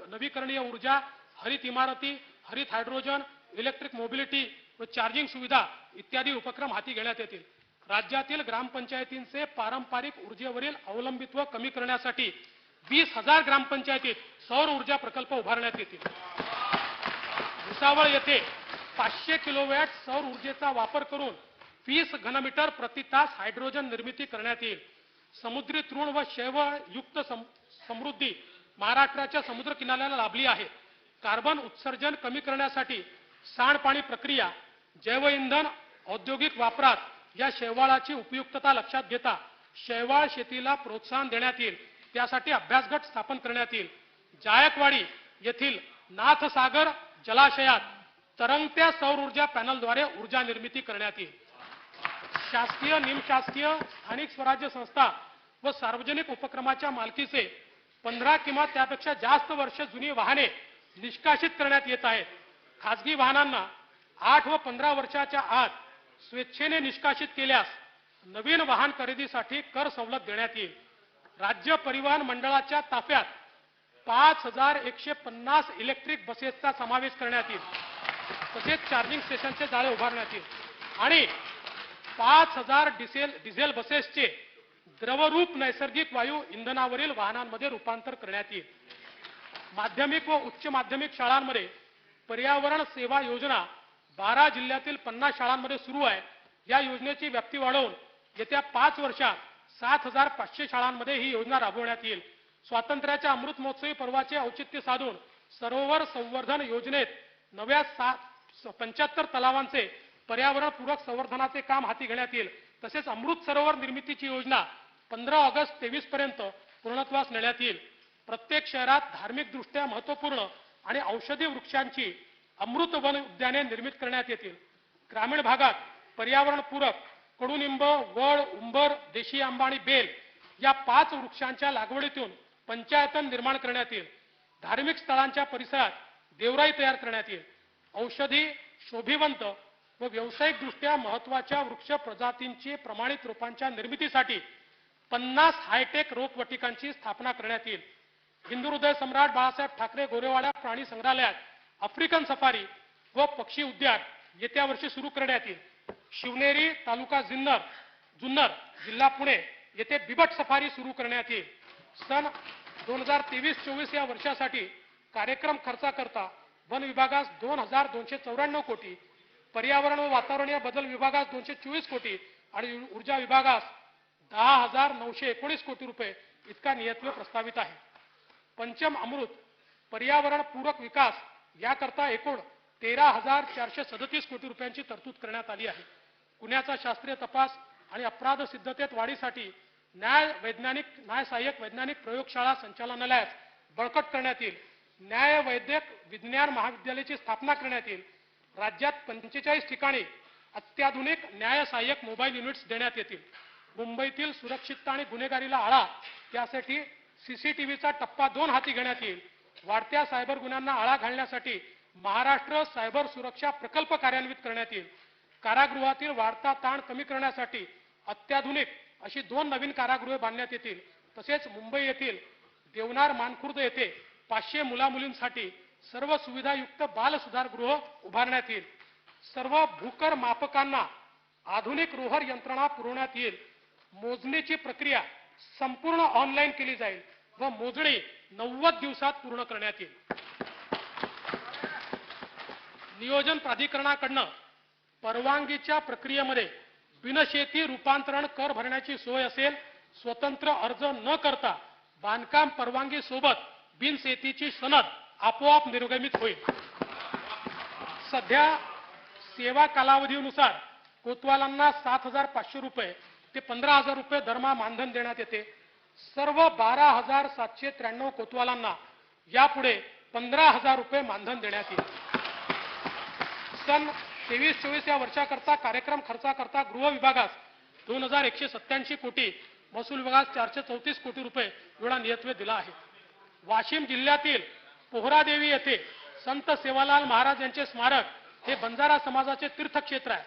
नवीकरणीय ऊर्जा, हरित इमारती, हरित हायड्रोजन, इलेक्ट्रिक मोबिलिटी व चार्जिंग सुविधा इत्यादी उपक्रम हाती घेण्यात येतील. राज्यातील ग्रामपंचायतींचे पारंपरिक ऊर्जेवरील अवलंबित्व कमी करण्यासाठी 20,000 ग्रामपंचायतीत सौर ऊर्जा प्रकल्प उभारण्यात येतील. भुसावळ येथे 500 किलोवॅट सौर ऊर्जेचा वापर करून 20 घनमीटर प्रति तास हायड्रोजन निर्मिती करण्यात येईल. समुद्री तृण व शैवयुक्त समृद्धी महाराष्ट्राच्या समुद्र किनाऱ्याला लाभली आहे. कार्बन उत्सर्जन कमी करण्यासाठी सांडपाणी प्रक्रिया, जैवइंधन औद्योगिक वापरात या शैवाळाची उपयुक्तता लक्षात घेता शैवाळ शेतीला प्रोत्साहन देण्यात येईल. त्यासाठी अभ्यासगट स्थापन करण्यात येईल. जायकवाडी येथील नाथसागर जलाशयात तरंगत्या सौर ऊर्जा पॅनलद्वारे ऊर्जा निर्मिती करण्यात येईल. शासकीय, निमशासकीय, स्थानिक स्वराज्य संस्था व सार्वजनिक उपक्रमाच्या मालकीचे 15 किंवा त्यापेक्षा जास्त वर्ष जुनी वाहने निष्कासित करण्यात येत आहेत. खासगी वाहनांना 8 व 15 वर्षाच्या आत स्वेच्छेने निष्कासित केल्यास नवीन वाहन खरेदीसाठी कर सवलत देण्यात येईल. राज्य परिवहन मंडळाच्या ताफ्यात 5,150 इलेक्ट्रिक बसेसचा समावेश करण्यात येईल. तसेच चार्जिंग स्टेशनचे जाळे उभारण्यात येईल आणि 5,000 डिझेल बसेसचे द्रवरूप नैसर्गिक वायू इंधनावरील वाहनांमध्ये रूपांतर करण्यात येईल. माध्यमिक व उच्च माध्यमिक शाळांमध्ये पर्यावरण सेवा योजना 12 जिल्ह्यातील 50 शाळांमध्ये सुरू आहे. या योजनेची व्याप्ती वाढवून येत्या 5 वर्षात 7,500 शाळांमध्ये ही योजना राबवण्यात येईल. स्वातंत्र्याच्या अमृत महोत्सवी पर्वाचे औचित्य साधून सरोवर संवर्धन योजनेत नव्या 75 तलावांचे पर्यावरणपूरक संवर्धनाचे काम हाती घेण्यात येईल. तसेच अमृत सरोवर निर्मितीची योजना 15 ऑगस्ट 23 पर्यंत पूर्णत्वास नेण्यात येईल. प्रत्येक शहरात धार्मिक दृष्ट्या महत्त्वपूर्ण आणि औषधी वृक्षांची अमृत वन उद्याने निर्मित करण्यात येतील. ग्रामीण भागात पर्यावरणपूरक कडुनिंब, वड, उंबर, देशी आंबा आणि बेल या 5 वृक्षांच्या लागवडीतून पंचायतन निर्माण करण्यात येईल. धार्मिक स्थळांच्या परिसरात देवराई तयार करण्यात येईल. औषधी, शोभिवंत व व्यावसायिकदृष्ट्या महत्त्वाच्या वृक्ष प्रजातींची प्रमाणित रोपांच्या निर्मितीसाठी 50 हायटेक रोपवाटिकांची स्थापना करण्यात येईल. हिंदू हृदय सम्राट बाळासाहेब ठाकरे गोरेवाडा प्राणी संग्रहालयात आफ्रिकन सफारी व पक्षी उद्यान येत्या वर्षी सुरू करण्यात येईल. शिवनेरी तालुका जुन्नर जिल्हा पुणे येथे बिबट सफारी सुरू करण्यात येईल. सन 2023-24 या वर्षासाठी कार्यक्रम खर्चाकरता वन विभागास 2,294 कोटी, पर्यावरण व वातावरणीय बदल विभागास 224 कोटी आणि ऊर्जा विभागास 10,919 कोटी रुपये इतका नियतव्य प्रस्तावित आहे. पंचम अमृत पर्यावरण पूरक विकास याकरता एकूण 13,437 कोटी रुपयांची तरतूद करण्यात आली आहे. गुन्ह्याचा शास्त्रीय तपास आणि अपराध सिद्धतेत वाढीसाठी न्याय सहाय्यक वैज्ञानिक प्रयोगशाळा संचालनालयास बळकट करण्यात येईल. न्याय वैद्यक विज्ञान महाविद्यालयाची स्थापना करण्यात येईल. राज्यात 45 ठिकाणी अत्याधुनिक न्याय सहाय्यक मोबाईल युनिट्स देण्यात येतील. मुंबईतील सुरक्षितता आणि गुन्हेगारीला आळा त्यासाठी सीसीटीव्हीचा टप्पा 2 हाती घेण्यात येईल. वाढत्या सायबर गुन्ह्यांना आळा घालण्यासाठी महाराष्ट्र सायबर सुरक्षा प्रकल्प कार्यान्वित करण्यात येईल. कारागृहातील वाढता ताण कमी करण्यासाठी अत्याधुनिक अशी 2 नवीन कारागृहे बांधण्यात येतील. तसेच मुंबई येथील देवनार मानखुर्द येथे 500 मुलामुलींसाठी सर्व सुविधायुक्त बाल सुधारगृह उभारण्यात येईल. सर्व भूकर मापकांना आधुनिक रोहर यंत्रणा पुरवण्यात येईल. मोजणीची प्रक्रिया संपूर्ण ऑनलाईन केली जाईल व मोजणी 90 दिवसात पूर्ण करण्यात येईल. नियोजन प्राधिकरणाकडून परवानगीच्या प्रक्रियेमध्ये बिनशेती रूपांतरण कर भरण्याची सोय असेल. स्वतंत्र अर्ज न करता बांधकाम परवानगी सोबत बिनशेतीची सनद आपोआप निर्गमित होईल. सध्या सेवा कालावधीनुसार कोतवालांना 7,500 रुपये ते 15,000 रुपये दरमहा मानधन देण्यात येते. सर्व 12,793 कोतवालांना यापुढे 15,000 रुपये मानधन देण्यात येईल. सन 23-24 या वर्षाकरता कार्यक्रम खर्चाकरता गृह विभागास 2,187 कोटी, महसूल विभागास 434 कोटी रुपये एवढा नियतव्य दिला आहे. वाशिम जिल्ह्यातील पोहरादेवी येथे संत सेवालाल महाराज यांचे स्मारक हे बंजारा समाजाचे तीर्थक्षेत्र आहे.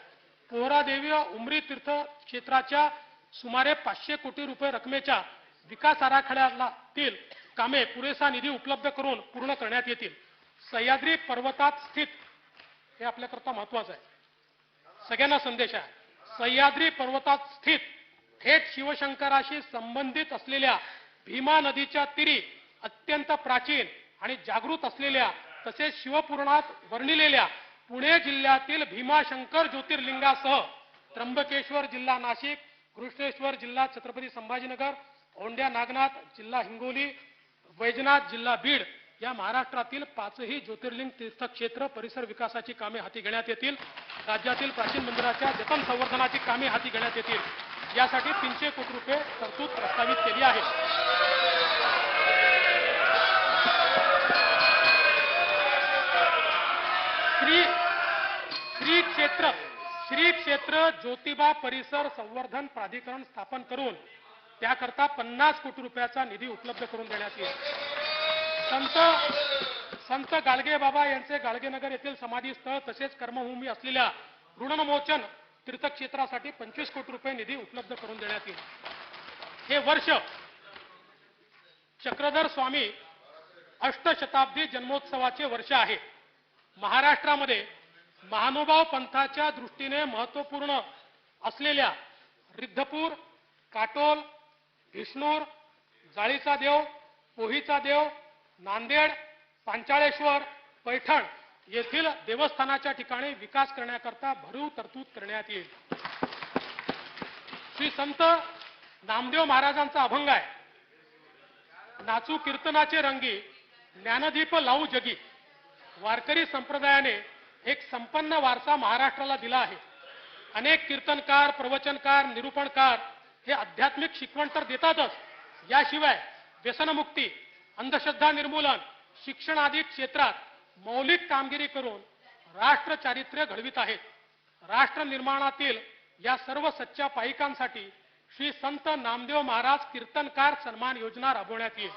पोहरादेवी व उमरी तीर्थक्षेत्राच्या सुमारे 500 कोटी रुपये रकमेच्या विकास आराखड्यातील कामे पुरेसा निधी उपलब्ध करून पूर्ण करण्यात येतील. सह्याद्री पर्वतात स्थित, हे आपल्याकरता महत्वाचं आहे, सगळ्यांना संदेश आहे. सह्याद्री पर्वतात स्थित थेट शिवशंकराशी संबंधित असलेल्या भीमा नदीच्या तीरी अत्यंत प्राचीन आणि जागृत असलेल्या तसेच शिवपुराणात वर्णिलेल्या पुणे जिल्ह्यातील भीमाशंकर ज्योतिर्लिंगासह त्र्यंबकेश्वर जिल्हा नाशिक, कृष्णेश्वर जिल्हा छत्रपती संभाजीनगर, औंढ्या नागनाथ जिल्हा हिंगोली, वैजनाथ जिल्हा बीड या महाराष्ट्रातील 5ही ज्योतिर्लिंग तीर्थक्षेत्र परिसर विकासाची कामे हाती घेण्यात येतील. राज्यातील प्राचीन मंदिराच्या जतन संवर्धनाची कामे हाती घेण्यात येतील. यासाठी 300 कोटी रुपये तरतूद प्रस्तावित केली आहे. श्री क्षेत्र ज्योतिबा परिसर संवर्धन प्राधिकरण स्थापन करून त्याकरता 50 कोटी रुपयाचा निधी उपलब्ध करून देण्यात येईल. संत गाडगे बाबा यांचे गाडगेनगर येथील समाधी स्थळ तसेच कर्मभूमी असलेल्या ऋणमोचन तीर्थक्षेत्रासाठी 25 कोटी रुपये निधी उपलब्ध करून देण्यात येईल. हे वर्ष चक्रधर स्वामी अष्टशताब्दी जन्मोत्सवाचे वर्ष आहे. महाराष्ट्रामध्ये महानुभाव पंथाच्या दृष्टीने महत्त्वपूर्ण असलेल्या रिद्धपूर, काटोल, विष्णूर, जाळीचा देव, पोहीचा देव, नांदेड, पांचाळेश्वर, पैठण येथील देवस्थानाच्या ठिकाणी विकास करण्याकरता भरीव तरतूद करण्यात येईल. श्री संत नामदेव महाराजांचा अभंग आहे, नाचू कीर्तनाचे रंगी, ज्ञानदीप लावू जगी. वारकरी संप्रदायाने एक संपन्न वारसा महाराष्ट्राला दिला आहे. अनेक कीर्तनकार, प्रवचनकार, निरूपणकार हे आध्यात्मिक शिकवण तर देतातच, याशिवाय व्यसनमुक्ती, अंधश्रद्धा निर्मूलन, शिक्षण आदी क्षेत्रात मौलिक कामगिरी करून राष्ट्र चारित्र्य घडवित आहेत. राष्ट्र निर्माणातील या सर्व सच्च्या पायिकांसाठी श्री संत नामदेव महाराज कीर्तनकार सन्मान योजना राबवण्यात येईल.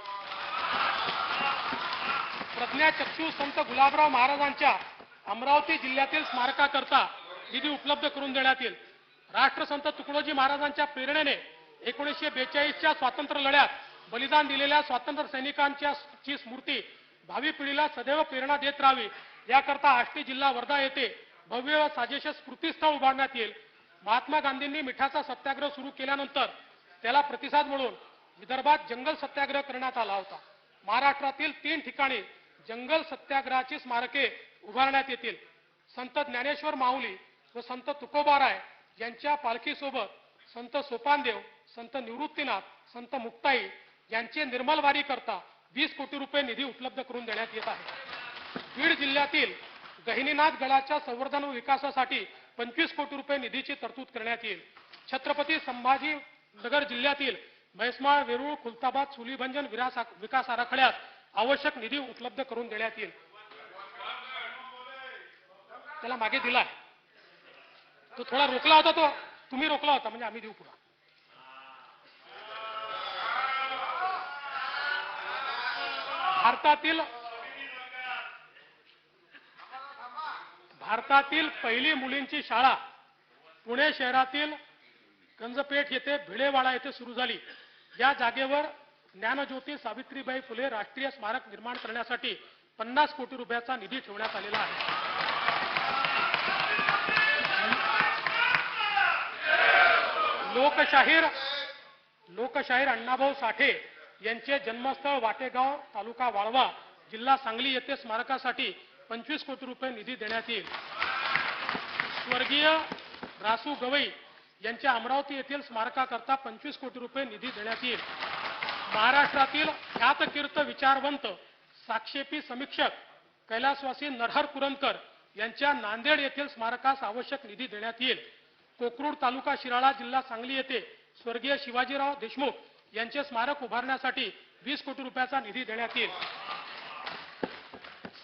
प्रज्ञाचक्षू संत गुलाबराव महाराजांच्या अमरावती जिल्ह्यातील स्मारकाकरता निधी उपलब्ध करून देण्यात येईल. राष्ट्रसंत तुकडोजी महाराजांच्या प्रेरणेने 1942च्या स्वातंत्र्य लढ्यात बलिदान दिलेल्या स्वातंत्र्य सैनिकांची स्मृती भावी पिढीला सदैव प्रेरणा देत राहावी, याकरता आष्टी जिल्हा वर्धा येथे भव्य व साजेश स्मृतीस्थळ उभारण्यात येईल. महात्मा गांधींनी मिठाचा सत्याग्रह सुरू केल्यानंतर त्याला प्रतिसाद म्हणून विदर्भात जंगल सत्याग्रह करण्यात आला होता. महाराष्ट्रातील 3 ठिकाणी जंगल सत्याग्रहाची स्मारके उभारण्यात येतील. संत ज्ञानेश्वर माऊली व संत तुकोबाराय यांच्या पालखीसोबत संत सोपानदेव, संत निवृत्तीनाथ, संत मुक्ताई यांचे निर्मलवारी करता 20 कोटी रुपये निधी उपलब्ध करून देण्यात येत आहे. बीड जिल्ह्यातील गहिनीनाथ गडाच्या संवर्धन व विकासासाठी 25 कोटी रुपये निधीची तरतूद करण्यात येईल. छत्रपती संभाजी नगर जिल्ह्यातील म्हैसमाळ, वेरूळ, खुलताबाद, चुलीभंजन विकास आराखड्यात आवश्यक निधी उपलब्ध करून देण्यात येईल. त्याला मागे दिलाय, तो थोडा रोखला होता, तो तुम्ही रोखला होता, म्हणजे आम्ही देऊ पुरा. भारतातील पहिली मुलींची शाळा पुणे शहरातील गंजपेठ येथे भिडेवाडा येथे सुरू झाली. या जागेवर ज्ञानज्योती सावित्रीबाई फुले राष्ट्रीय स्मारक निर्माण करण्यासाठी 50 कोटी रुपयाचा निधी ठेवण्यात आलेला आहे. लोकशाहीर अण्णाभाऊ साठे यांचे जन्मस्थळ वाटेगाव, तालुका वाळवा, जिल्हा सांगली येथे स्मारकासाठी 25 कोटी रुपये निधी देण्यात येईल. स्वर्गीय रासू गवई यांच्या अमरावती येथील स्मारकाकरता 25 कोटी रुपये निधी देण्यात येईल. महाराष्ट्रातील ख्यातकीर्त विचारवंत, साक्षेपी समीक्षक कैलासवासी नरहर कुरंदकर यांच्या नांदेड येथील स्मारकास आवश्यक निधी देण्यात येईल. कोकरूड तालुका शिराळा, जिल्हा सांगली येथे स्वर्गीय शिवाजीराव देशमुख यांचे स्मारक उभारण्यासाठी 20 कोटी रुपयाचा निधी देण्यात येईल.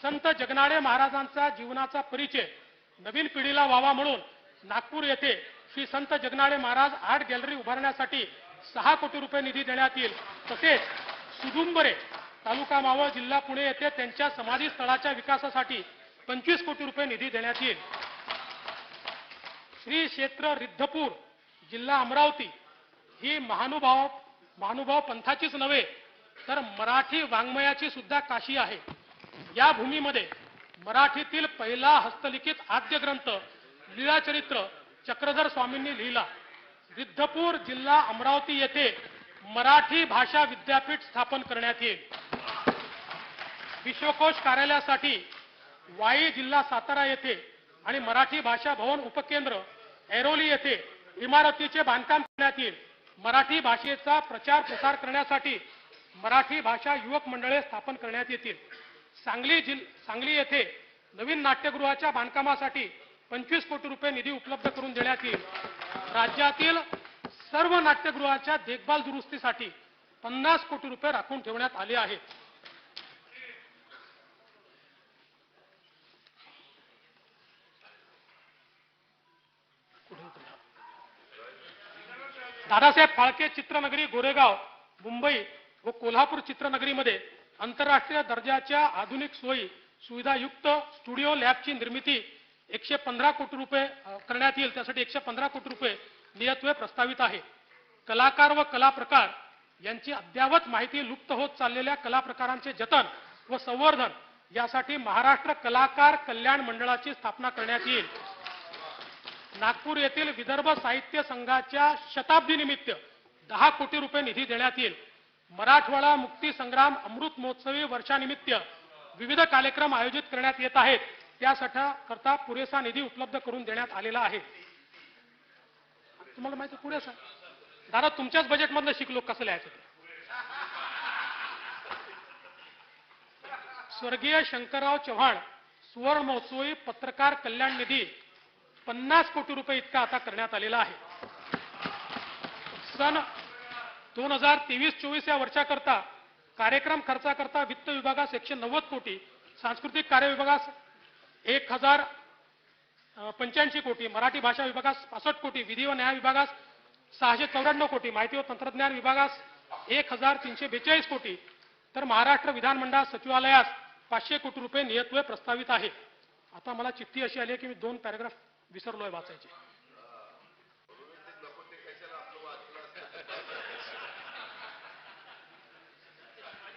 संत जगनाडे महाराजांचा जीवनाचा परिचय नवीन पिढीला व्हावा म्हणून नागपूर येथे श्री संत जगनाडे महाराज आर्ट गॅलरी उभारण्यासाठी 6 कोटी रुपये निधी देण्यात येईल. तसेच सुदुंबरे, तालुका मावळ, जिल्हा पुणे येथे त्यांच्या समाधी स्थळाच्या विकासासाठी 25 कोटी रुपये निधी देण्यात येईल. श्री क्षेत्र रिद्धपूर, जिल्हा अमरावती ही महानुभाव पंथाचीच नव्हे तर मराठी वाङ्मयाची सुद्धा काशी आहे. या भूमीमध्ये मराठीतील पहिला हस्तलिखित आद्य ग्रंथ लीळाचरित्र चक्रधर स्वामींनी लिहिला. रिद्धपूर, जिल्हा अमरावती येथे मराठी भाषा विद्यापीठ स्थापन करण्यात येईल. विश्वकोश कार्यालयासाठी वाई, जिल्हा सातारा येथे आणि मराठी भाषा भवन उपकेंद्र ऐरोली येथे इमारतीचे बांधकाम करण्यात येईल. मराठी भाषेचा प्रचार प्रसार करण्यासाठी मराठी भाषा युवक मंडळे स्थापन करण्यात येतील. सांगली येथे नवीन नाट्यगृहाच्या बांधकामासाठी 25 कोटी रुपये निधी उपलब्ध करून देण्यात येईल. राज्यातील सर्व नाट्यगृहाच्या देखभाल दुरुस्तीसाठी 50 कोटी रुपये राखून ठेवण्यात आले आहेत. दादासाहेब फाळके चित्रनगरी, गोरेगाव, मुंबई व कोल्हापूर चित्रनगरीमध्ये आंतरराष्ट्रीय दर्जाच्या आधुनिक सोयी सुविधायुक्त स्टुडिओ लॅबची निर्मिती 115 कोटी रुपये करण्यात येईल. त्यासाठी 115 कोटी रुपये नियतव्यय प्रस्तावित आहे. कलाकार व कला प्रकार यांची अद्ययावत माहिती लुप्त होत चाललेल्या कला प्रकारांचे जतन व संवर्धन यासाठी महाराष्ट्र कलाकार कल्याण मंडळाची स्थापना करण्यात येईल. नागपूर येथील विदर्भ साहित्य संघाच्या शताब्दी निमित्त 10 कोटी रुपये निधी देण्यात येईल. मराठवाडा मुक्ती संग्राम अमृत महोत्सवी वर्षानिमित्त विविध कार्यक्रम आयोजित करण्यात येत आहेत. त्यासाठी करता पुरेसा निधी उपलब्ध करून देण्यात आलेला आहे. तुम्हाला माहिती आहे पुरेसा? दादा तुमच्याच बजेटमधलं शिकलो कसं लिहायचं ते. स्वर्गीय शंकरराव चव्हाण सुवर्ण महोत्सवी पत्रकार कल्याण निधी 50 कोटी रुपये इतका आता करण्यात आलेला आहे. सन 2023-24 या वर्षाकरता कार्यक्रम खर्चाकरता वित्त विभागास 190 कोटी, सांस्कृतिक कार्य विभागास 1085 कोटी, मराठी भाषा विभागास 65 कोटी, विधी व न्याय विभागास 694 कोटी, माहिती व तंत्रज्ञान विभागास 1342 कोटी, तर महाराष्ट्र विधानमंडळ सचिवालयास 500 कोटी रुपये नियतव्यय प्रस्तावित आहे. आता मला चिठ्ठी अशी आली आहे की मी 2 पॅराग्राफ विसरलोय वाचायचे.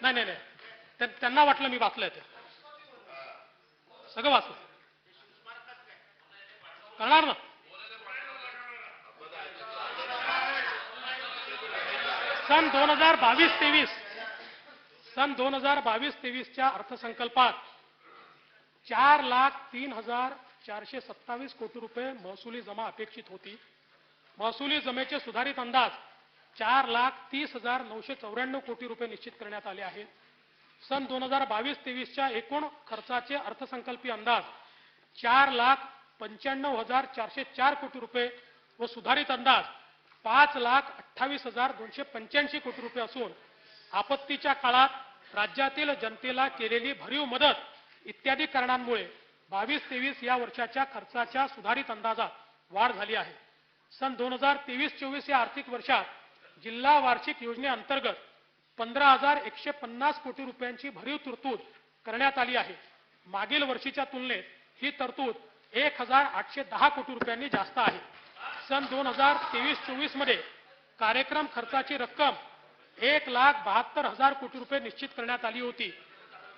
नाही त्यांना वाटलं मी वाचलंय ते सगळं वाचलं करणार ना. सन 2022-23च्या अर्थसंकल्पात 4,03,427 कोटी रुपये महसुली जमा अपेक्षित होती. महसुली जमेचे सुधारित अंदाज 4,30,994 कोटी रुपये निश्चित करण्यात आले आहेत. सन 2022-23च्या एकूण खर्चाचे अर्थसंकल्पीय अंदाज 4,95,404 कोटी रुपये व सुधारित अंदाज 5,28,285 कोटी रुपये असून आपत्तीच्या काळात राज्यातील जनतेला केलेली भरीव मदत इत्यादी कारणांमुळे 22-23 या वर्षाच्या खर्चाच्या सुधारित अंदाजात वाढ झाली आहे. सन 2023-24 या आर्थिक वर्षात जिल्हा वार्षिक योजनेअंतर्गत 15,150 कोटी रुपयांची भरीव तरतूद करण्यात आली आहे. मागील वर्षीच्या तुलनेत ही तरतूद 1,810 कोटी रुपयांनी जास्त आहे. सन 2023-24 मध्ये कार्यक्रम खर्चाची रक्कम 1,72,000 कोटी रुपये निश्चित करण्यात आली होती.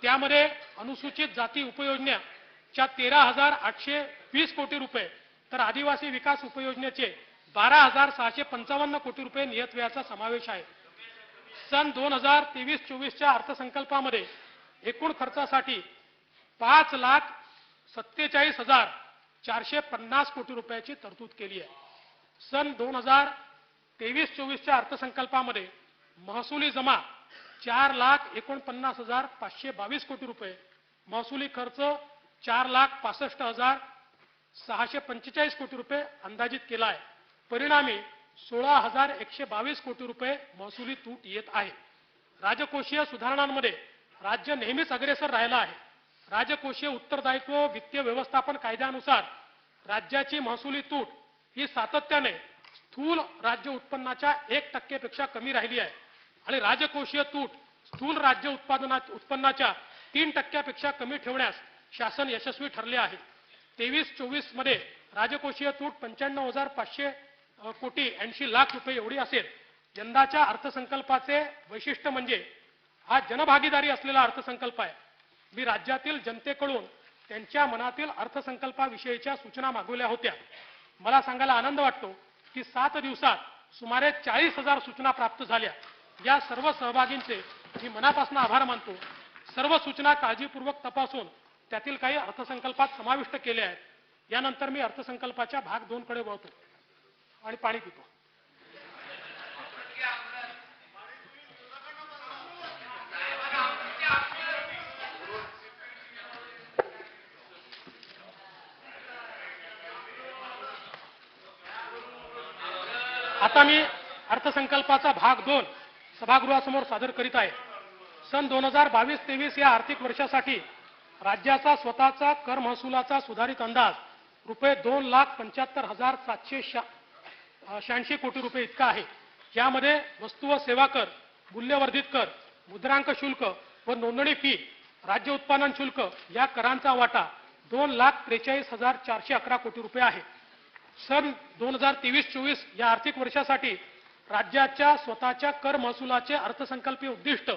त्यामध्ये अनुसूचित जाती उपयोजनेच्या 13,820 कोटी रुपये तर आदिवासी विकास उपयोजनेचे 12,655 कोटी रुपये नियतव्ययाचा समावेश आहे. सन 2023-24च्या अर्थसंकल्पामध्ये एकूण खर्चासाठी 5,47,450 कोटी रुपयाची तरतूद केली आहे. सन 2023-24च्या अर्थसंकल्पामध्ये महसुली जमा 4,49,522 कोटी रुपये, महसुली खर्च 4,65,645 कोटी रुपये अंदाजित केला आहे. परिणामी 16,122 कोटी रुपये महसुली तूट येत आहे. राजकोषीय सुधारणांमध्ये राज्य नेहमीच अग्रेसर राहिला आहे. राजकोषीय उत्तरदायित्व वित्तीय व्यवस्थापन कायद्यानुसार राज्याची महसुली तूट ही सातत्याने स्थूल राज्य उत्पन्नाच्या 1% पेक्षा कमी राहिली आहे आणि राजकोषीय तूट स्थूल राज्य उत्पन्नाच्या 3% पेक्षा कमी ठेवण्यास शासन यशस्वी ठरले आहे. 23-24 मध्ये राजकोषीय तूट 95,500 कोटी 80 लाख रुपये एवढी असेल. यंदाच्या अर्थसंकल्पाचे वैशिष्ट्य म्हणजे हा जनभागीदारी असलेला अर्थसंकल्प आहे. मी राज्यातील जनतेकडून त्यांच्या मनातील अर्थसंकल्पाविषयीच्या सूचना मागवल्या होत्या. मला सांगायला आनंद वाटतो की 7 दिवसात सुमारे 40,000 सूचना प्राप्त झाल्या. या सर्व सहभागींचे मी मनापासून आभार मानतो. सर्व सूचना काळजीपूर्वक तपासून त्यातील काही अर्थसंकल्पात समाविष्ट केल्या आहेत. यानंतर मी अर्थसंकल्पाच्या भाग 2 कडे वळतो आणि पाणी पितो. आता मी अर्थसंकल्पाचा भाग 2 सभागृहासमोर सादर करीत आहे. सन 2022-23 या आर्थिक वर्षासाठी राज्याचा स्वतःचा कर महसुलाचा सुधारित अंदाज रुपये 2,75,786 कोटी रुपये इतका आहे. यामध्ये वस्तू व सेवा कर, मूल्यवर्धित कर, मुद्रांक शुल्क व नोंदणी फी, राज्य उत्पादन शुल्क या करांचा वाटा 2,43,411 कोटी रुपये आहे. सन 2023-24 या आर्थिक वर्षासाठी राज्याच्या स्वतःच्या कर महसुलाचे अर्थसंकल्पीय उद्दिष्ट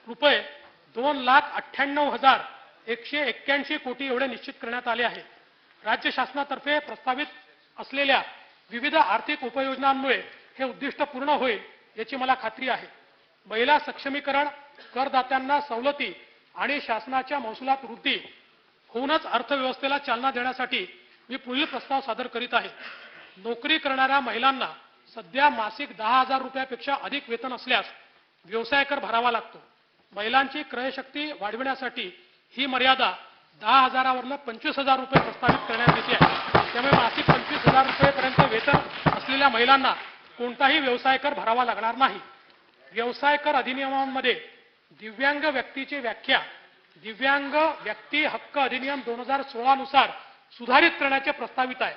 रुपये 2,98,181 कोटी एवढे निश्चित करण्यात आले आहे. राज्य शासनातर्फे प्रस्तावित असलेल्या विविध आर्थिक उपयोजनांमुळे हे उद्दिष्ट पूर्ण होईल याची मला खात्री आहे. महिला सक्षमीकरण, करदात्यांना सवलती आणि शासनाच्या महसुलात वृद्धी होऊनच अर्थव्यवस्थेला चालना देण्यासाठी मी पुढील प्रस्ताव सादर करीत आहे. नोकरी करणाऱ्या महिलांना सध्या मासिक 10,000 रुपयापेक्षा अधिक वेतन असल्यास व्यवसाय कर भरावा लागतो. महिलांची क्रयशक्ती वाढविण्यासाठी ही मर्यादा 10,000 वरून 25,000 रुपये प्रस्तावित करण्यात येते आहे. त्यामुळे मासिक 25,000 रुपयेपर्यंत वेतन असलेल्या महिलांना कोणताही व्यवसाय कर भरावा लागणार नाही. व्यवसाय कर अधिनियमांमध्ये दिव्यांग व्यक्तीची व्याख्या दिव्यांग व्यक्ती हक्क अधिनियम 2016 नुसार सुधारित करण्याचे प्रस्तावित आहे.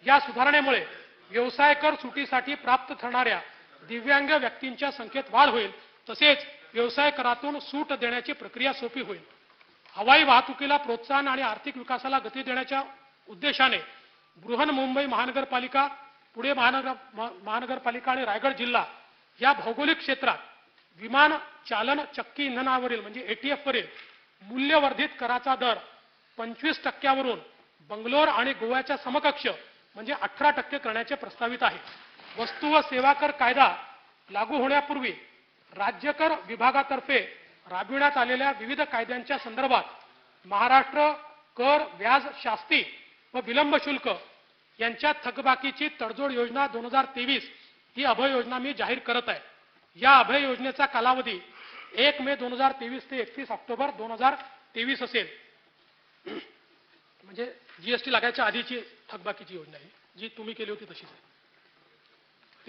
या सुधारणेमुळे व्यवसाय कर सुटीसाठी प्राप्त ठरणाऱ्या दिव्यांग व्यक्तींच्या संख्येत वाढ होईल. तसेच व्यवसाय करातून सूट देण्याची प्रक्रिया सोपी होईल. हवाई वाहतुकीला प्रोत्साहन आणि आर्थिक विकासाला गती देण्याच्या उद्देशाने बृहन्मुंबई महानगरपालिका, पुणे महानगरपालिका आणि रायगड जिल्हा या भौगोलिक क्षेत्रात विमान चालन चक्की इंधनावरील म्हणजे एटीएफ वरील मूल्यवर्धित कराचा दर 25% वरून बंगलोर आणि गोव्याच्या समकक्ष म्हणजे 18% करण्याचे प्रस्तावित आहे. वस्तू व सेवा कर कायदा लागू होण्यापूर्वी राज्य कर विभागातर्फे राबविण्यात आलेल्या विविध कायद्यांच्या संदर्भात महाराष्ट्र कर, व्याज, शास्ती व विलंब शुल्क यांच्या थकबाकीची तडजोड योजना 2023 ही अभय योजना मी जाहीर करत आहे. या अभय योजनेचा कालावधी 1 मे 2023 ते 31 ऑक्टोबर 2023 असेल. म्हणजे जीएसटी लागायच्या आधीची थकबाकीची योजना आहे, जी तुम्ही केली होती तशीच आहे.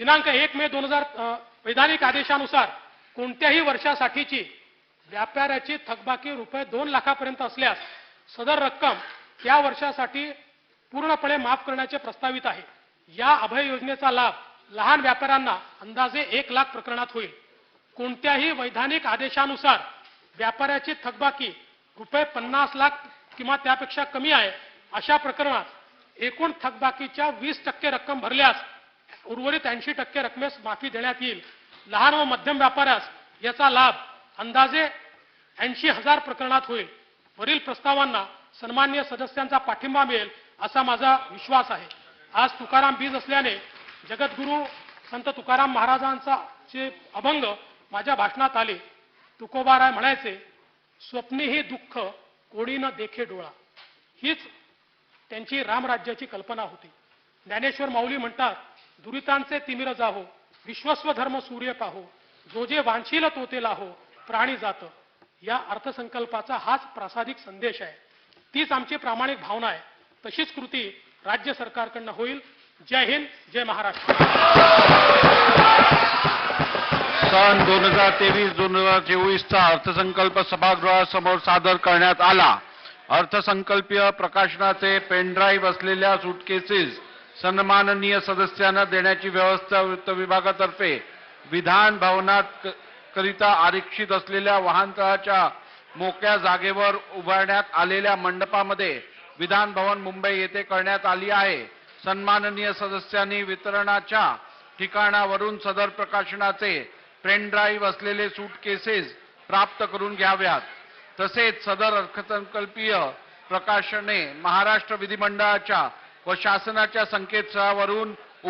दिनांक 1 मे 2000 वैधानिक आदेशानुसार कोणत्याही वर्षासाठीची व्यापाऱ्याची थकबाकी रुपये 2 लाखापर्यंत असल्यास सदर रक्कम त्या वर्षासाठी पूर्णपणे माफ करण्याचे प्रस्तावित आहे. या अभय योजनेचा लाभ लहान व्यापाऱ्यांना अंदाजे 1 लाख प्रकरणात होईल. कोणत्याही वैधानिक आदेशानुसार व्यापाऱ्याची थकबाकी रुपये 50 लाख किंवा त्यापेक्षा कमी आहे अशा प्रकरणात एकूण थकबाकीच्या 20% रक्कम भरल्यास उर्वरित 80% रकमेस माफी देण्यात येईल. लहान व मध्यम व्यापाऱ्यास याचा लाभ अंदाजे 80,000 प्रकरणात होईल. वरील प्रस्तावांना सन्माननीय सदस्यांचा पाठिंबा मिळेल असा माझा विश्वास आहे. आज तुकाराम बीज असल्याने जगद्गुरू संत तुकाराम महाराजांचा जे अभंग माझ्या भाषणात आले. तुकोबाराय म्हणायचे, स्वप्नीही दुःख कोणी न देखे डोळा. हीच त्यांची रामराज्याची कल्पना होती. ज्ञानेश्वर माऊली म्हणतात, दुरितांचे तिमिर जाहो, विश्वस्व धर्म सूर्य पाहो, जो जे वांछील तोते लाहो, प्राणी जात. या अर्थसंकल्पाचा हाच प्रासादिक संदेश आहे. तीच आमची प्रामाणिक भावना आहे. तशीच कृती राज्य सरकारकडनं होईल. जय हिंद, जय महाराष्ट्र. सन 2023-2024चा अर्थसंकल्प सभागृहासमोर सादर करण्यात आला. अर्थसंकल्पीय प्रकाशनाचे पेनड्राईव्ह असलेल्या सूटकेसेस सन्माननीय सदस्यांना देण्याची व्यवस्था वित्त विभागातर्फे विधान भवनात करिता आरक्षित असलेल्या वाहनतळाच्या मोकळ्या जागेवर उभारण्यात आलेल्या मंडपामध्ये विधान भवन मुंबई येथे करण्यात आली आहे. सन्माननीय सदस्यांनी वितरणाच्या ठिकाणावरून सदर प्रकाशनाचे पेनड्राईव्ह असलेले सूटकेसेस प्राप्त करून घ्याव्यात. तसेच सदर अर्थसंकल्पीय प्रकाशने महाराष्ट्र विधिमंडळाच्या व शासनाच्या संकेतस्थळावरून